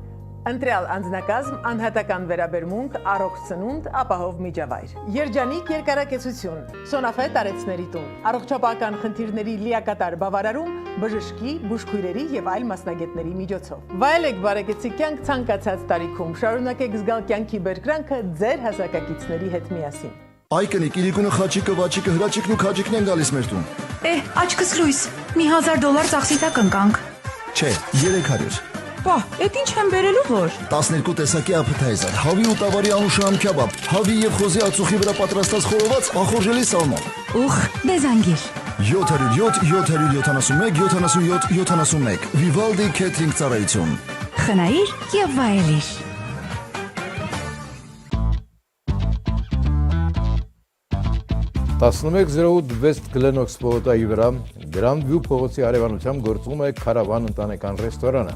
Ընտրյալ անձնակազմ, անհատական վերաբերմունք, առողջ ծնունդ, ապահով միջավայր։ Երջանիկ երկարակեցություն, Սոնաֆե տարեցների տուն, առողջապահական խնդիրների լիակատար բավարարում, բժշկի, բուժքույրերի եւ այլ մասնագետների միջոցով։ Վայելեք բարեկեցիկ կյանք ցանկացած տարիքում, շարունակեք զգալ կյանքի բերկրանքը ձեր հասակակիցների հետ միասին։ Այ կնիկ, իրիկունը խաչիկը, վաչիկը, հրաչիկն ու քաջիկն են գալիս մեր տուն։ Աչքս լույս, մի $1000 ծախսի տակ ընկանք։ Չէ, 300։ Պահ, էդ ինչ եմ բերելու որ։ 12 տեսակի appetizer, հավի ու տավարի անուշահամ քյաբաբ, հավի եւ խոզի ածուխի վրա պատրաստած խորոված ախորժելի սալմոն։ Ուխ, դեզանգիր։ 707 771 77 71 Vivaldi Catering ծառայություն։ Խնայիր եւ վայելիր։ 1108 West Glenox փողոցի վրա Grandview փողոցի արևանությամբ գործում է Քարավան ընտանեկան ռեստորանը։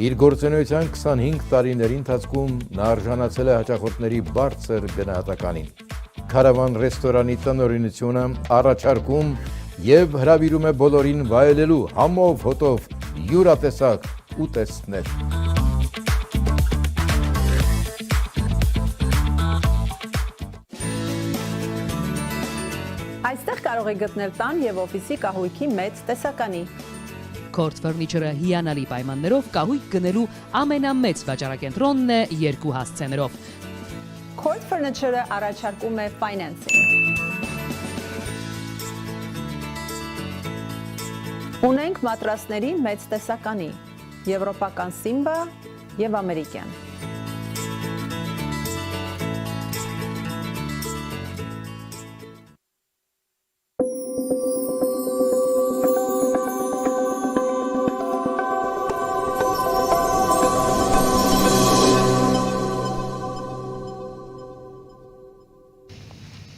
Իր գործունեության 25 տարիների ընթացքում նա արժանացել է հաճախորդների բարձր գնահատականին։ Քարավան ռեստորանի տնօրինությունը առաջարկում եւ հրավիրում է բոլորին վայելելու համով հոտով յուրատեսակ ուտեստներ։ Այստեղ կարող եք գտնել տան եւ օֆիսի կահույքի մեծ տեսականի։ Court Furniture-ը հիանալի պայմաններով կահույք գնելու ամենամեծ վաճառակենտրոնն է 2 հասցեներով։ Court Furniture-ը առաջարկում է financing։ Ունենք մատրասների մեծ տեսականի, եվրոպական Simba եւ ամերիկյան։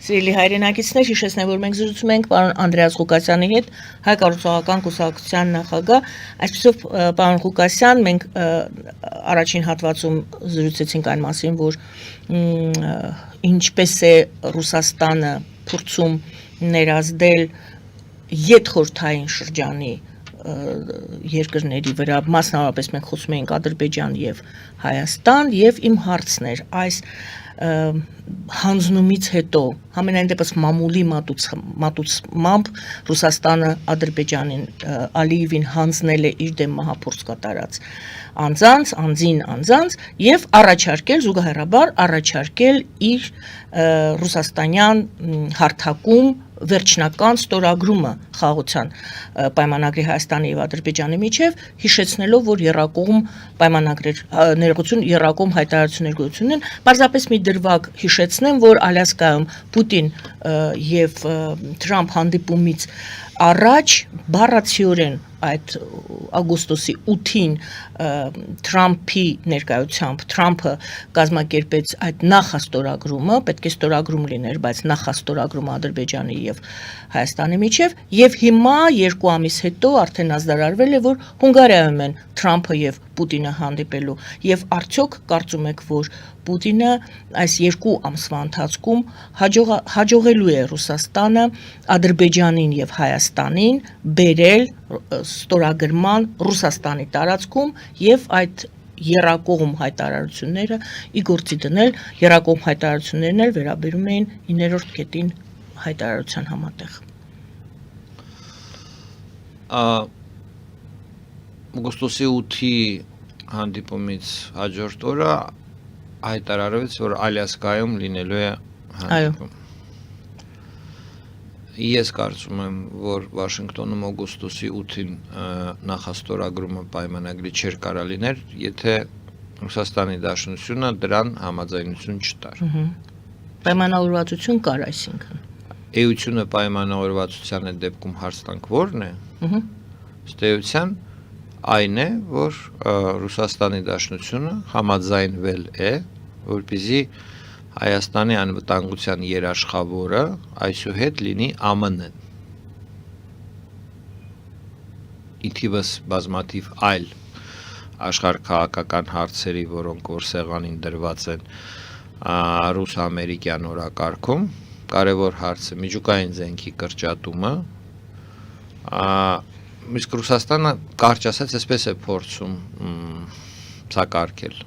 Սիրելի հայրենակիցներ, հիշեցնեմ, որ մենք զրուցում ենք պարոն Անդրեաս Ղուկասյանի հետ, Հայ կառուցողական կուսակցության նախագահ։ Այսպեսով, պարոն Ղուկասյան, մենք առաջին հատվածում զրուցեցինք այն մասին, որ ինչպես է Ռուսաստանը փորձում ներազդել յետխորհրդային շրջանի երկրների վրա, մասնավորապես մենք խոսում ենք Ադրբեջան եւ Հայաստան, եւ իմ հարցն էր այս հանձնումից հետո համենայն դեպս մամուլի մատուցմամբ Ռուսաստանը Ադրբեջանին Ալիևին հանձնել է իր դեմ մահափորձ կատարած անձանց եւ առաջարկել զուգահեռաբար իր ռուսաստանյան հարթակում վերջնական ստորագրումը խաղաղության պայմանագրի Հայաստանի եւ Ադրբեջանի միջև, հիշեցնելով, որ եռակողմ պայմանագրեր ներողություն եռակողմ հայտարարություններ գոյություն ունեն, պարզապես մի դրվագ հիշեցնեմ, որ Ալյասկայում Պուտին եւ Թրամփ հանդիպումից առաջ բառացիորեն այդ օգոստոսի 8-ին Թրամփի ներկայությամբ Թրամփը կազմակերպեց այդ նախաստորագրումը, պետք է ստորագրում լիներ, բայց նախաստորագրումը Ադրբեջանի եւ Հայաստանի միջև, եւ հիմա 2 ամիս հետո արդեն ազդարարվել է, որ Հունգարիայում են Թրամփը եւ Պուտինը հանդիպելու, եւ արդյոք կարծում եք, որ Պուտինը այս 2 ամսվա ընթացքում հաջողելու է Ռուսաստանը Ադրբեջանին եւ Հայաստանին բերել ստորագրման Ռուսաստանի տարածքում եւ այդ եռակողմ հայտարարությունները ի գործի դնել, եռակողմ հայտարարություններն էլ վերաբերում էին 9-րդ կետին հայտարարության համատեղ։ Օգոստոսի 8-ի հանդիպումից հաջորդ օրը հայտարարվեց, որ Ալյասկայում լինելու է հանդիպում։ Ես կարծում եմ, որ Վաշինգտոնում օգոստոսի 8-ին նախաստորագրումը պայմանագրի չէր կարա լիներ, եթե Ռուսաստանի Դաշնությունը դրան համաձայնություն չտար։ Պայմանավորվածություն կար, այսինքն։ Էությունը պայմանավորվածության այդ դեպքում հարց տանք ո՞րն է։ Ըստ էության այն է, որ Ռուսաստանի Դաշնությունը համաձայնվել է, որպեսզի Հայաստանի անվտանգության երաշխավորը այսուհետ լինի ԱՄՆ-ն։ Իթիվս բազմաթիվ այլ աշխարհքաղաքական հարցերի, որոնք որ սեղանին դրված են ռուս-ամերիկյան օրակարգում, կարևոր հարցը միջուկային զենքի կրճատումը, իսկ Ռուսաստանը կարճ ասած այսպես է փորձում ցակարգել։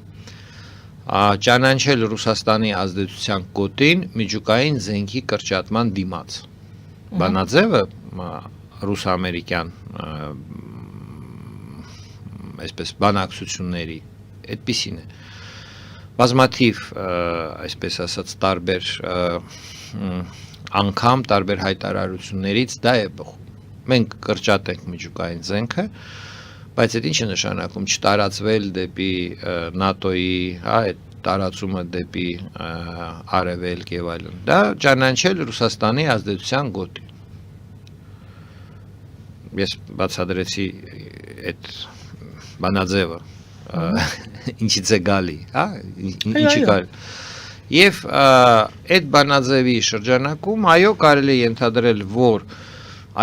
Ճանաչել Ռուսաստանի ազդեցության կոտին միջուկային զենքի կրճատման դիմաց։ Բանաձևը ռուս-ամերիկյան այսպես բանակցությունների այդպիսին է։ Բազմաթիվ այսպես ասած տարբեր անգամ տարբեր հայտարարություններից դա է բխում։ Մենք կրճատենք միջուկային զենքը, բայց այդ ինչը նշանակում չտարածվել դեպի ՆԱՏՕ-ի, այդ տարածումը դեպի արևելք եւ այլն։ Դա ճանաչել Ռուսաստանի ազդեցության գոտի։ Ես բացատրեցի այդ բանաձևը ինչից է գալի, ինչի կար։ Եվ այդ բանաձևի շրջանակում այո կարելի է ենթադրել, որ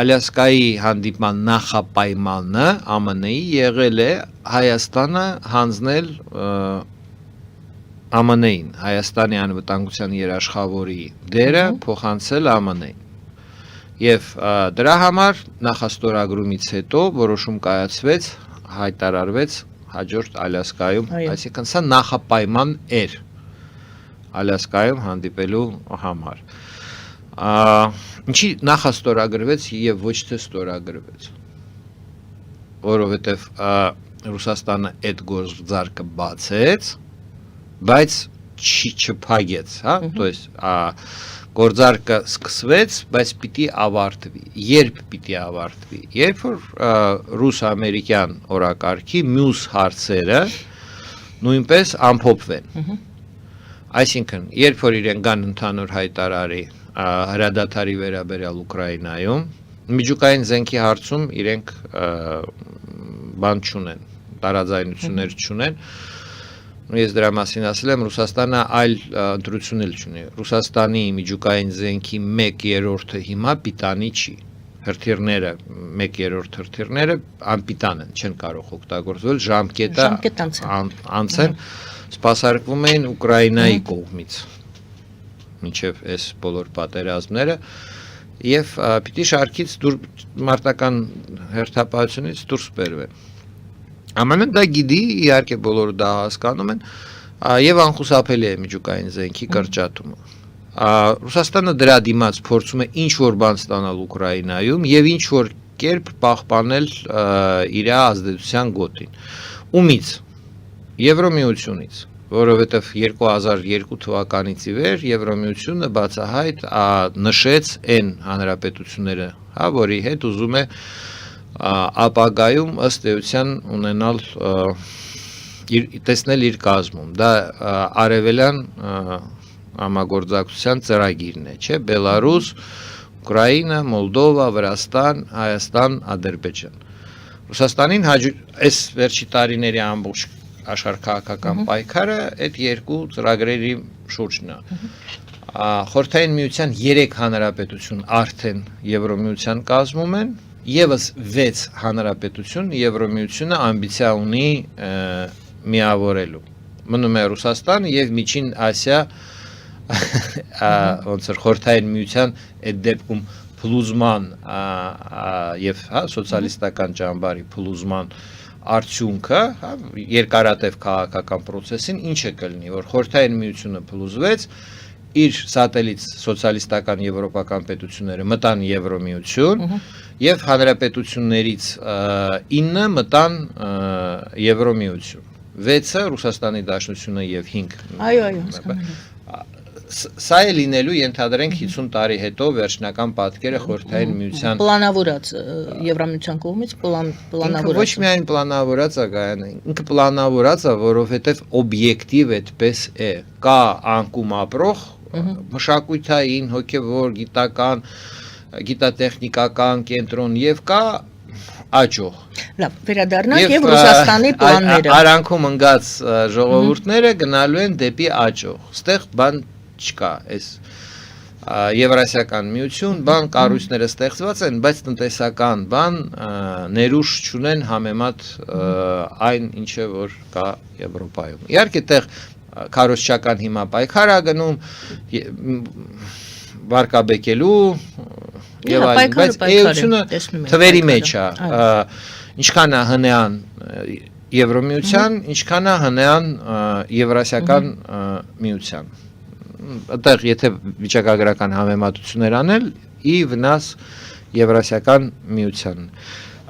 Ալյասկայի հանդիպման նախապայմանը ԱՄՆ-ի եղել է Հայաստանը հանձնել ԱՄՆ-ին, Հայաստանի անվտանգության երաշխավորի դերը փոխանցել ԱՄՆ-ին։ Եվ դրա համար նախաստորագրումից հետո որոշում կայացվեց, հայտարարվեց հաջորդ Ալյասկայում, այսինքն սա նախապայման էր Ալյասկայում հանդիպելու համար։ Ինչի նախաստորագրվեց եւ ոչ թե ստորագրվեց, որովհետեւ Ռուսաստանը այդ գործարքը բացեց, բայց չփակեց, հա, то есть գործարքը սկսվեց, բայց պիտի ավարտվի։ Երբ պիտի ավարտվի։ Երբ որ ռուս-ամերիկյան օրակարգի մյուս հարցերը նույնպես ամփոփվեն։ Այսինքն, երբ որ իրեն կան ընդհանուր հայտարարի հրադադարի վերաբերյալ Ուկրաինայում, միջուկային զենքի հարցում իրենք բան չունեն, տարաձայնություններ չունեն։ Ես դրա մասին ասել եմ, Ռուսաստանը այլ ընտրություն էլ չունի։ Ռուսաստանի միջուկային զենքի 1/3-ը հիմա պիտանի չի։ Հրթիռները, 1/3 հրթիռները անպիտան են, չեն կարող օգտագործվել, ժամկետը անցեն, սպասարկվում էին Ուկրաինայի կողմից, մինչև այս բոլոր պատերազմները, եւ պիտի շարքից մարտական հերթապահությունից դուրս բերվեն։ ԱՄՆ-ը դա գիտի, իհարկե բոլորը դա հասկանում են, եւ անխուսափելի է միջուկային զենքի կրճատումը։ Ռուսաստանը դրա դիմաց փորձում է ինչ-որ բան ստանալ Ուկրաինայում եւ ինչ-որ կերպ պահպանել իր ազդեցության գոտին։ Ումից Եվրոմիությունից, որովհետև 2002 թվականից ի վեր Եվրոմիությունը բացահայտ նշեց այն հանրապետությունները, հա, որի հետ ուզում է ապագայում ըստ էության ունենալ տեսնել իր կազմում։ Դա արևելյան համագործակցության ծրագիրն է, չէ՞, Բելարուս, Ուկրաինա, Մոլդովա, Վրաստան, Հայաստան, Ադրբեջան։ Ռուսաստանին այս վերջի տարիների ամբողջ աշխարհաքաղաքական պայքարը այդ երկու ծրագրերի շուրջն է։ Խորհրդային միության 3 հանրապետություն արդեն Եվրոմիության կազմում են, եւս 6 հանրապետություն Եվրոմիությունը ամբիցիա ունի միավորելու։ Մնում է Ռուսաստանը եւ Միջին Ասիա ոնց որ Խորհրդային միության այդ դեպքում փլուզման եւ հա սոցիալիստական ճամբարի փլուզման արդյունքը, հա, երկարատև քաղաքական process-ին ինչը կլինի, որ Խորհրդային միությունը փլուզվեց, իր սատելիտ սոցիալիստական եվրոպական պետությունները մտան Եվրոմիություն եւ հանրապետություններից 9 մտան Եվրոմիություն, 6-ը Ռուսաստանի Դաշնությունը եւ 5 Այո, հասկանալի։ Սա է լինելու ենթադրենք 50 տարի հետո վերջնական պատկերը Խորհրդային միության պլանավորած Եվրամիության կողմից պլանավորած ոչ միայն պլանավորած է գայանը, ինքը պլանավորած է, որովհետև օբյեկտիվ այդպես է, կա անկում ապրող մշակութային, հոգևոր, գիտական, գիտատեխնիկական կենտրոն եւ կա աճող։ Լավ, վերադառնանք եւ Ռուսաստանի պլանները։ Արանքում ընկած ժողովուրդները գնալու են դեպի աճող։ Ստեղ բան չկա, այս Եվրասիական միություն, բան կառույցները ստեղծված են, բայց տնտեսական բան ներուժ չունեն համեմատ այն ինչը որ կա Եվրոպայում։ Իհարկե տեղ քարոզչական հիմա պայքար է գնում վարկաբեկելու եւ այլն, բայց էությունը թվերի մեջ է, ինչքան է հնեան Եվրոմիության, ինչքան է հնեան Եվրասիական միության։ Այդտեղ եթե վիճակագրական համեմատություններ անել, ի վնաս Եվրասիական միության։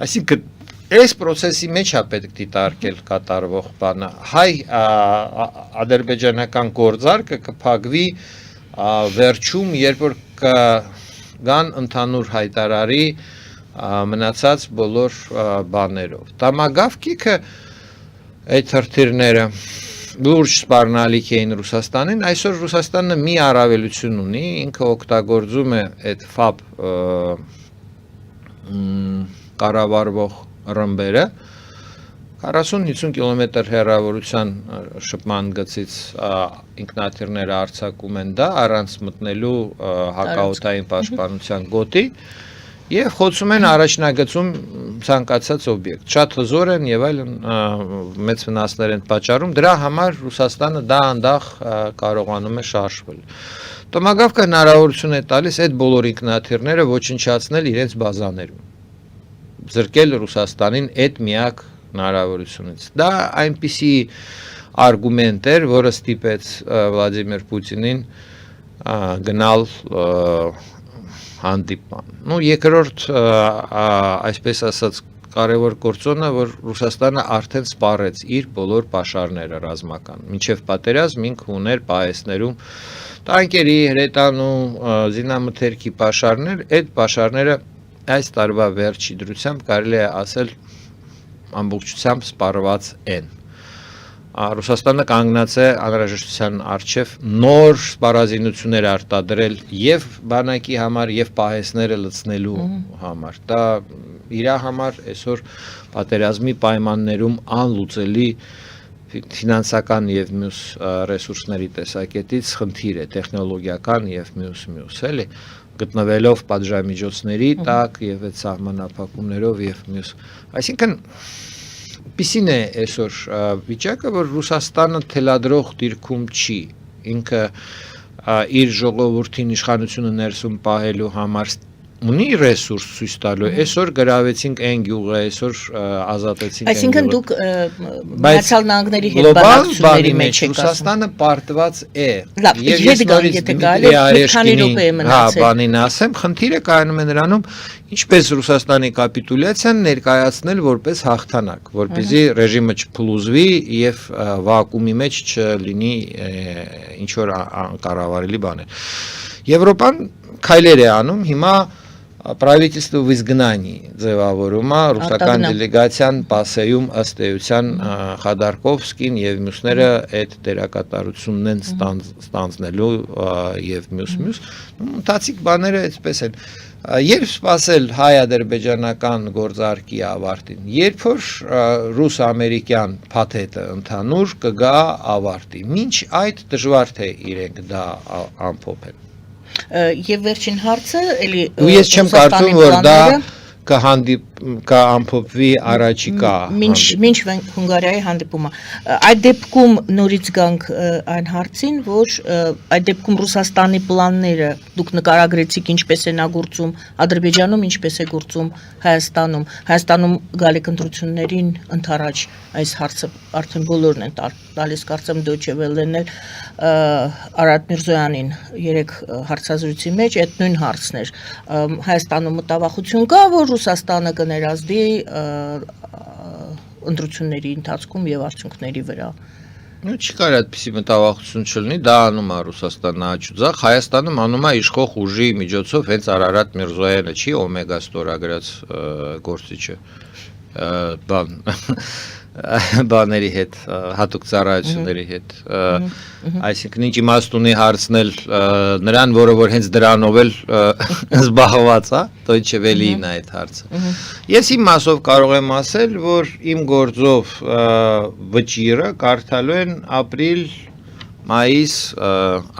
Այսինքն այս process-ի մեջ է պետք դիտարկել կատարվող բանը։ Հայ ադրբեջանական գործարքը կփակվի վերջում, երբ որ կգան ընդհանուր հայտարարի մնացած բոլոր բաներով։ Տամագավկիքը այդ հրթիռները լուրջ սպառնալիք էին Ռուսաստանին, այսօր Ռուսաստանը մի առավելություն ունի, ինքը օգտագործում է այդ FAB կառավարվող ռմբերը, 40-50 կիլոմետր հեռավորության շփման գծից ինքնաթիռները արձակում են դա առանց մտնելու հակաօդային պաշտպանության գոտի եւ խոցում են առաջնագծում ցանկացած օբյեկտ։ Շատ հզոր են եւ այլն մեծ վնասներ են պատճառում։ Դրա համար Ռուսաստանը դա անդախ կարողանում է շարժվել։ Տոմագավկը հնարավորություն է տալիս այդ բոլոր ինքնաթիռները ոչնչացնել իրենց բազաներում։ Զրկել Ռուսաստանին այդ միակ հնարավորությունից։ Դա այնպիսի արգումենտ էր, որը ստիպեց Վլադիմիր Պուտինին գնալ հանդիպման։ Երկրորդ, այսպես ասած, կարևոր գործոնը, որ Ռուսաստանը արդեն սպառեց իր բոլոր պաշարները ռազմական։ Մինչև պատերազմ ինքը ուներ պահեսներում տանկերի, հրետանու, զինամթերքի պաշարներ, այդ պաշարները այս տարվա վերջի դրությամբ կարելի է ասել ամբողջությամբ սպառված են։ Ռուսաստանը կանգնած է անհրաժեշտության առջև նոր սպառազինություններ արտադրել եւ բանակի համար եւ պահեսները լցնելու համար։ Դա իր համար այսօր պատերազմի պայմաններում անլուծելի ֆինանսական եւ մյուս ռեսուրսների տեսակետից խնդիր է, տեխնոլոգիական եւ մյուս, էլի, գտնվելով պատժամիջոցների տակ եւ այդ սահմանափակումներով եւ մյուս։ Այսինքն պիսին է այսօր վիճակը, որ Ռուսաստանը թելադրող դիրքում չի, ինքը իր ժողովրդին իշխանությունը ներսում պահելու համար ունի ռեսուրս ցույց տալու։ Այսօր գրավեցինք այն գյուղը, այսօր ազատեցինք այն գյուղը։ Այսինքն դուք Միացյալ Նահանգների հետ բանակցությունների մեջ եք։ Ռուսաստանը պարտված է։ Եվ ես նորից դիտել եմ, մի քանի րոպե է մնացել։ Բանին ասեմ, խնդիրը կայանում է նրանում, ինչպես Ռուսաստանի կապիտուլյացիան ներկայացնել որպես հաղթանակ, որպեսզի ռեժիմը չփլուզվի եւ վակուումի մեջ չլինի ինչ որ անկառավարելի բաներ։ Եվրոպան քայլեր է անում, հիմա правительство в изгнании ձևավորում է ռուսական դելեգացիան Պասեյում ըստ էության Խադարկովսկին եւ մյուսները այդ դերակատարությունն են ստանձնելու եւ մյուս մտածիկ բաները այդպես են երբ սпасել հայ-ադրբեջանական գործարքի ավարտին երբ որ ռուս-ամերիկյան փաթեթը ընդհանուր կգա ավարտի ինչ այդ դժվար թե իրենք դա ամփոփեն Եվ վերջին հարցը էլի ես չեմ կարծում որ դա կամփոփվի առաջիկա մինչ Հունգարիայի հանդիպումը այդ դեպքում նորից գանք այն հարցին որ այդ դեպքում Ռուսաստանի պլանները դուք նկարագրեցիք ինչպես է նա գործում Ադրբեջանում ինչպես է գործում Հայաստանում գալիք ընտրություններին ընթരാճ այս հարցը արդեն բոլորն են տալիս կարծեմ Deutsche Welle-ն էլ Արարատ Միրզոյանին երեք հարցազրույցի մեջ այդ նույն հարցն էր Հայաստանում մտավախություն կա որ Ռուսաստանը կներազդի ընտրությունների ընթացքում եւ արդյունքների վրա Չի կարա այդպիսի մտավախություն չլինի, դա անում է Ռուսաստանը աջուձախ, Հայաստանում անում է իշխող ուժի միջոցով հենց Արարատ Միրզոյանը չի օմեգա ստորագրած գործիչը բաների հետ, հատուկ ծառայությունների հետ այսինքն ինչ իմաստ ունի հարցնել նրան, որը որ հենց դրանով էլ զբաղված է, Deutsche Welle-ին այդ հարցը Ես իմ մասով կարող եմ ասել, որ իմ գործով վճիրը կարդալու են ապրիլ մայիս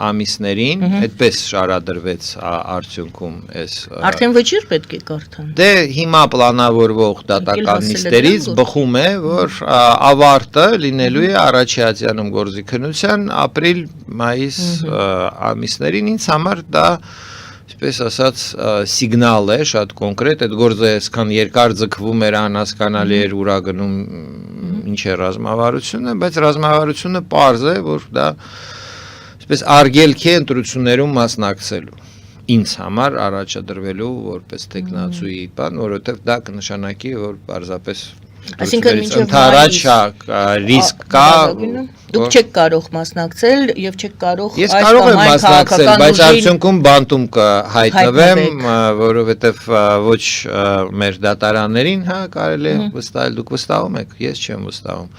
ամիսներին, այդպես շարադրվեց արդյունքում այս Արդեն վճիր պետք է կարդան Դե հիմա պլանավորվող դատական նիստերից բխում է, որ ավարտը լինելու է առաջացիանում գործի քննության ապրիլ-մայիս ամիսներին ինձ համար դա Այսպես ասած սիգնալ է շատ կոնկրետ, այդ գործը այսքան երկար ձգվում էր անհասկանալի էր ուրա գնում ինչ է ռազմավարությունը, բայց ռազմավարությունը պարզ է, որ դա այսպես արգելք է ընտրություններում մասնակցելու ինձ համար առաջադրվելու որպես տեխնացուի բան, որովհետև դա կնշանակի, որ պարզապես Այսինքն մինչև ընդհանրաչ ռիսկ կա Դուք չեք կարող մասնակցել եւ չեք կարող Ես կարող եմ մասնակցել, բայց արդյունքում բանտում կհայտնվեմ, որովհետեւ ոչ մեր դատարաններին, կարելի է վստահել, դուք վստահում եք, ես չեմ վստահում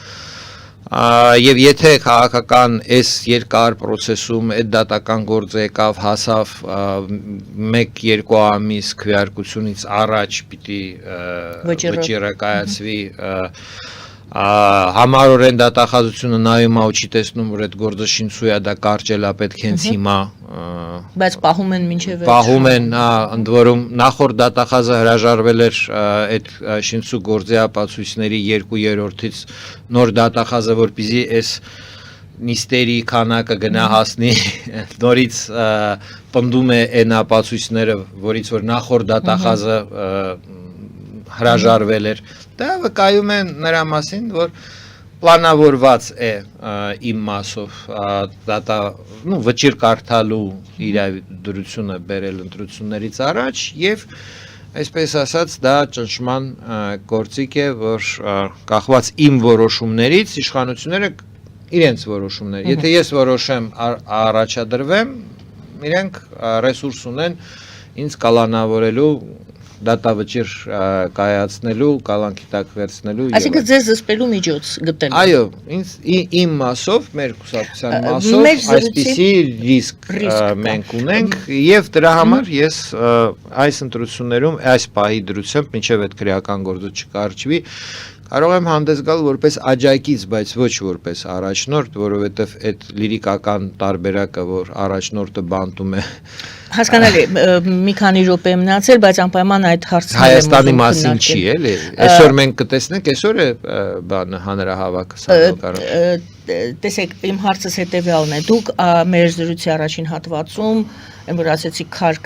Եվ եթե քաղաքական այս երկար process-ում այդ դատական գործը եկավ հասավ 1-2 ամիս քվեարկությունից առաջ պիտի վճիռը կայացվի համառորեն դատախազությունը նայում է ու չի տեսնում, որ այդ գործը շինծու է, դա կարճել է պետք հենց հիմա, բայց պահում են մինչև պահում են, ընդ որում նախորդ դատախազը հրաժարվել էր այդ շինծու գործի ապացույցների 2/3-ից նոր դատախազը, որպեսզի այս նիստերի քանակը գնահատի, նորից պնդում է այն ապացույցները, որից որ նախորդ դատախազը հրաժարվել էր, դա վկայում է նրա մասին, որ պլանավորված է իմ մասով վճիռ կարդալու իրավիճակությունը բերել ընտրություններից առաջ եւ այսպես ասած դա ճնշման գործիք է, որ կախված իմ որոշումներից իշխանությունները իրենց որոշումներ, եթե ես որոշեմ առաջադրվեմ, իրենք ռեսուրս ունեն ինձ կալանավորելու դատավճիռ կայացնելու, կալանքի տակ վերցնելու եւ այսինքն ձեզ զսպելու միջոց գտնել։ Այո, իմ մասով, մեր կուսակցության մասով այսպիսի ռիսկ մենք ունենք եւ դրա համար ես այս ընտրություններում այս պահի դրությամբ մինչեւ այդ քրեական գործը չկարճվի կարող եմ հանդես գալ որպես աջակից, բայց ոչ որպես առաջնորդ, որովհետև այդ լիրիկական տարբերակը, որ առաջնորդը բանտում է Հասկանալի, մի քանի րոպե մնացել, բայց անպայման այդ հարցը Հայաստանի մասին չի, էլի։ Այսօր մենք կտեսնենք, այսօր է բանը հանրահավաքը սահմանկարող։ Տեսեք, իմ հարցս հետևյալն է։ Դուք մեր զրույցի առաջին հատվածում Եմ որ ասեցիք քար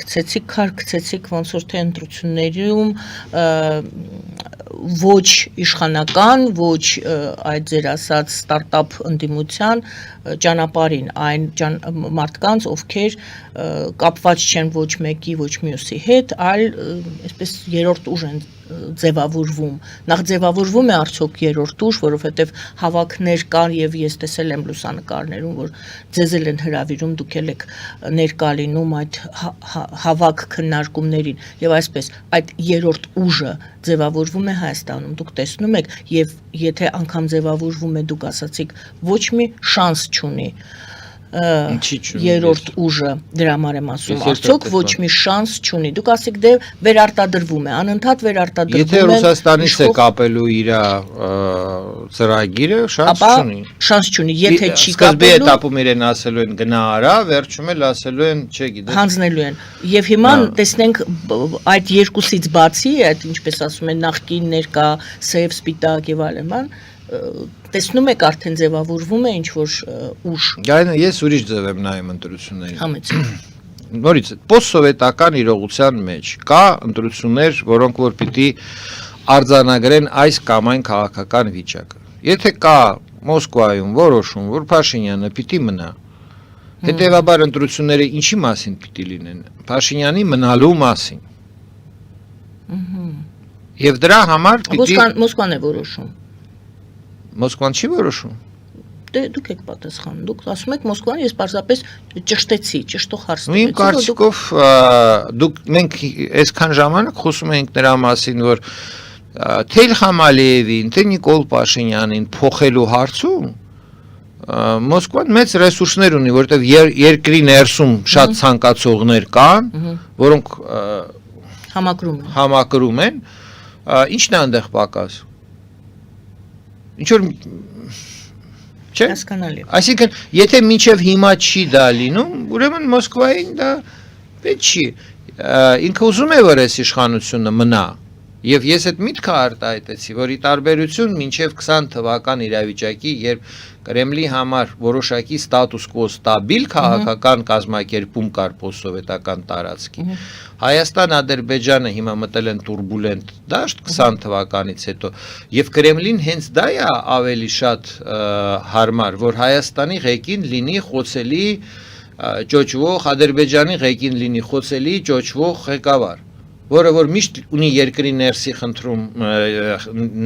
գցեցիք ոնց որ թե ընտրություններում ոչ իշխանական, ոչ այդ ձեր ասած ստարտափ ընդդիմության ճանապարհին այն մարդկանց, ովքեր կապված չեն ոչ մեկի, ոչ մյուսի հետ, այլ այսպես երրորդ ուժ են ձևավորվում։ Նախ ձևավորվում է արդյոք երրորդ ուժ, որովհետև հավաքներ կան եւ ես տեսել եմ լուսանկարներում, որ ձեզ են հրավիրում, դուք եք ներկա լինում այդ հավաք քննարկումներին եւ այսպես այդ երրորդ ուժը ձևավորվում է Հայաստանում, դուք տեսնում եք եւ եթե անգամ ձևավորվում է, դուք ասացիք ոչ մի շանս չունի երրորդ ուժը դրա համար եմ ասում, արդյոք ոչ մի շանս չունի։ Դուք ասեք դե վերարտադրվում է, անընդհատ վերարտադրվում է։ Եթե Ռուսաստանից է կապելու իր ծրագիրը, շանս չունի։ Շանս չունի, եթե չի կապելու։ Սկզբի էտապում իրեն ասելու են գնա արա, վերջում էլ ասելու են, չգիտեմ։ Հանձնելու են։ Եվ հիմա տեսնենք այդ երկուսից բացի, այդ ինչպես ասում են նախկին ներկա, սև, սպիտակ եւ այլն, տեսնում եք արդեն ձևավորվում է ինչ որ ուժ։ Ես ուրիշ ձև եմ նայում ընտրություններին։ Համեցեք։ Նորից post-սովետական իրողության մեջ կա ընտրություններ, որոնք որ պիտի արձանագրեն այս կամ այն քաղաքական վիճակը։ Եթե կա Մոսկվայում որոշում, որ Փաշինյանը պիտի մնա, հետեւաբար ընտրությունները ինչի մասին պիտի լինեն։ Փաշինյանի մնալու մասին։ Եվ դրա համար պիտի Մոսկվան է որոշում։ Մոսկվան չի որոշում։ Դե դուք եք պատասխանում։ Դուք ասում եք Մոսկվան ես պարզապես ճշտեցի, ճշտող հարց տվեցի։ Իմ կարծիքով դուք մենք այսքան ժամանակ խոսում ենք նրա մասին, որ թե Իլհամ Ալիևին, թե Նիկոլ Փաշինյանին փոխելու հարցում Մոսկվան մեծ ռեսուրսներ ունի, որովհետև երկրի ներսում շատ ցանկացողներ կան, որոնք համակրում են, ինչն է այնտեղ պակաս։ Ինչ որ չէ հասկանալի։ Այսինքն եթե մինչև հիմա չի դա լինում, ուրեմն Մոսկվային դա պետք չի։ Ինքը ուզում է որ այս իշխանությունը մնա։ Եվ ես այդ միտքը արտահայտեցի, որ ի տարբերություն մինչև 20 թվական իրավիճակի, երբ Կրեմլի համար որոշակի ստատուս կվո ստաբիլ քաղաքական կազմակերպում կար post-սովետական տարածքի, Հայաստան, Ադրբեջանը հիմա մտել են турբուլենտ դաշտ 20 թվականից հետո, եւ Կրեմլին հենց դա է ավելի շատ հարմար, որ Հայաստանի ղեկին լինի խոցելի ճոճվող, Ադրբեջանի ղեկին լինի խոցելի ճոճվող ղեկավար, որը որ միշտ ունի երկրի ներսի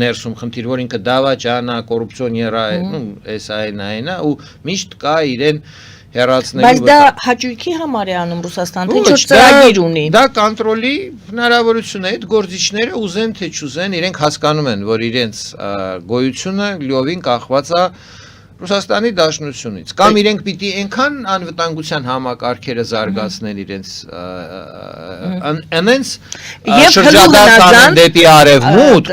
ներսում խնդիր, որ ինքը դավաճանա, կոռուպցիոներա է, էս այնա ու միշտ կա իրեն հեռացնելու։ Բայց դա հաճույքի համար է անում Ռուսաստանը, ինչ որ ծրագիր ունի։ Դա կոնտրոլի հնարավորություն է, այդ գործիչները ուզեն թե չուզեն, իրենք հասկանում են, որ իրենց գոյությունը լիովին կախված է Ռուսաստանի Դաշնությունից կամ իրենք պիտի այնքան անվտանգության համակարգերը զարգացնեն իրենց անենց շրջադարձան դեպի արևմուտք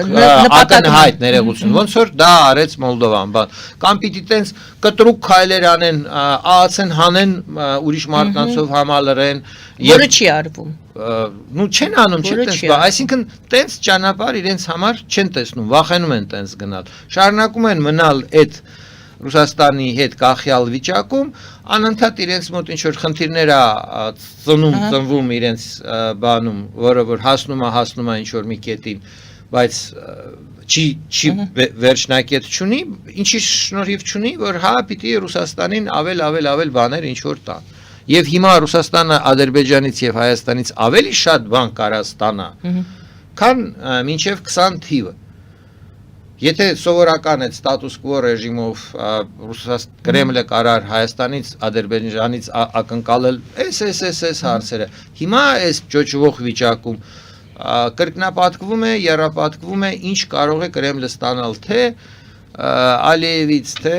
ակնհայտ ներողություն ոնց որ դա արեց Մոլդովան կամ պիտի տենց կտրուկ քայլեր անեն ԱԱՑ-ն հանեն ուրիշ մարդկանցով համալրեն որը չի արվում նու չեն անում չի տես այսինքն տենց ճանապարհ իրենց համար չեն տեսնում վախենում են տենց գնալ շարունակում են մնալ այդ Ռուսաստանի հետ կախյալ վիճակում անընդհատ իրենց մոտ ինչ որ խնդիրներ է ծնվում իրենց բանում որը որ հասնում է ինչ որ մի կետին բայց չի վերջնակետ չունի ինչի շնորհիվ չունի որ հա պիտի Ռուսաստանին ավել բաներ ինչ որ տան Եվ հիմա Ռուսաստանը Ադրբեջանից եւ Հայաստանից ավելի շատ բան կարա ստանա, քան մինչեւ 20 թիվը։ Եթե սովորական այդ ստատուս կվո ռեժիմով Կրեմլը կարար Հայաստանից, Ադրբեջանից ակնկալել այս հարցերը, հիմա այս ճոճվող վիճակում կրկնապատկվում է, եռապատկվում է, ինչ կարող է Կրեմլը ստանալ թե Ալիևից թե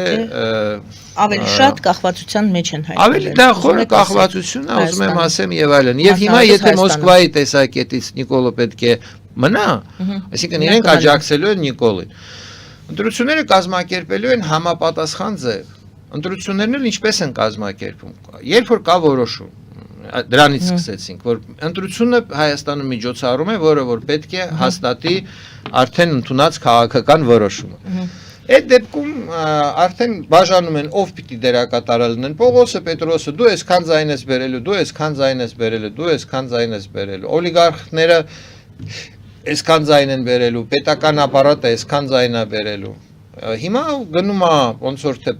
ավելի շատ կախվածության մեջ են հայտնվել։ Ավելի դա խորը կախվածություն է, ուզում եմ ասեմ եւ այլն։ Եվ հիմա եթե Մոսկվայի տեսակետից Նիկոլը պետք է մնա, այսինքն իրենք աջակցելու են Նիկոլին։ Ընտրությունները կազմակերպելու են համապատասխան ձև։ Ընտրություններն էլ ինչպես են կազմակերպում։ Երբ որ կա որոշում, դրանից սկսեցինք, որ ընտրությունը Հայաստանում միջոցառում է, որը որ պետք է հաստատի արդեն ընդունած քաղաքական որոշումը։ Այդ դեպքում արդեն բաժանում են ով պիտի դերակատարը լինեն Պողոսը, Պետրոսը, դու այսքան ձայն ես բերելու, դու այսքան ձայն ես բերելու, դու այսքան ձայն ես բերելու, օլիգարխները այսքան ձայն են բերելու, պետական ապարատը այսքան ձայն է բերելու։ Հիմա գնում է ոնց որ թե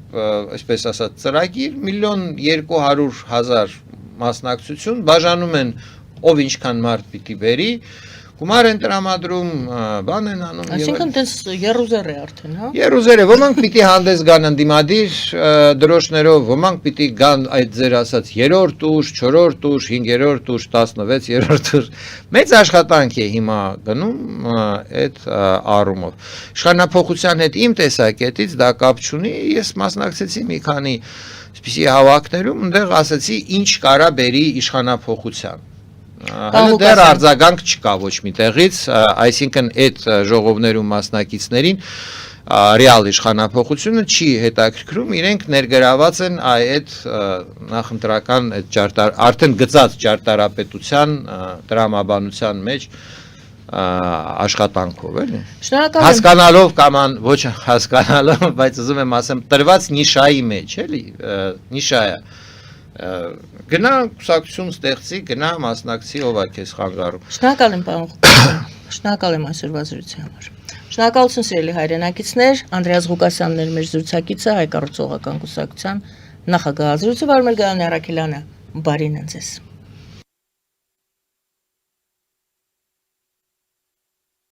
այսպես ասած ծրագիր 1.200.000 մասնակցություն բաժանում են ով ինչքան մարդ պիտի բերի Գումար են տրամադրում, բան են անում։ Այսինքն տես երուզեր է արդեն, հա։ Երուզեր է, ոմանք պիտի հանդես գան ընդդիմադիր դրոշներով, ոմանք պիտի գան այդ ձեր ասած 3-րդ ուժ, 4-րդ ուժ, 5-րդ ուժ, 16-րդ ուժ։ Մեծ աշխատանք է հիմա գնում այդ առումով։ Իշխանափոխության հետ իմ տեսակետից դա կապ չունի, ես մասնակցեցի մի քանի այսպիսի հավաքներում, այնտեղ ասացի ինչ կարա բերի իշխանափոխության։ Հələ դեռ արձագանք չկա ոչ մի տեղից, այսինքն այդ ժողովներում մասնակիցներին ռեալ իշխանափոխությունը չի հետաքրքրում, իրենք ներգրաված են այդ նախընտրական արդեն գծած ճարտարապետության տրամաբանության մեջ աշխատանքով էլի։ Հասկանալով կամ ոչ հասկանալով, բայց ուզում եմ ասեմ տրված նիշայի մեջ, էլի, նիշա է։ Գնա կուսակցություն ստեղծի, գնա մասնակցի ով է քեզ խանգարում։ Շնորհակալ եմ պարոն Շնորհակալ եմ այսօրվա զրույցի համար։ Շնորհակալություն սիրելի հայրենակիցներ, Անդրեաս Ղուկասյանն էր մեր զրուցակիցը Հայ կառուցողական կուսակցության նախագահ զրույցը Վարմեր Գայանն Արաքելյանը բարին ձեզ։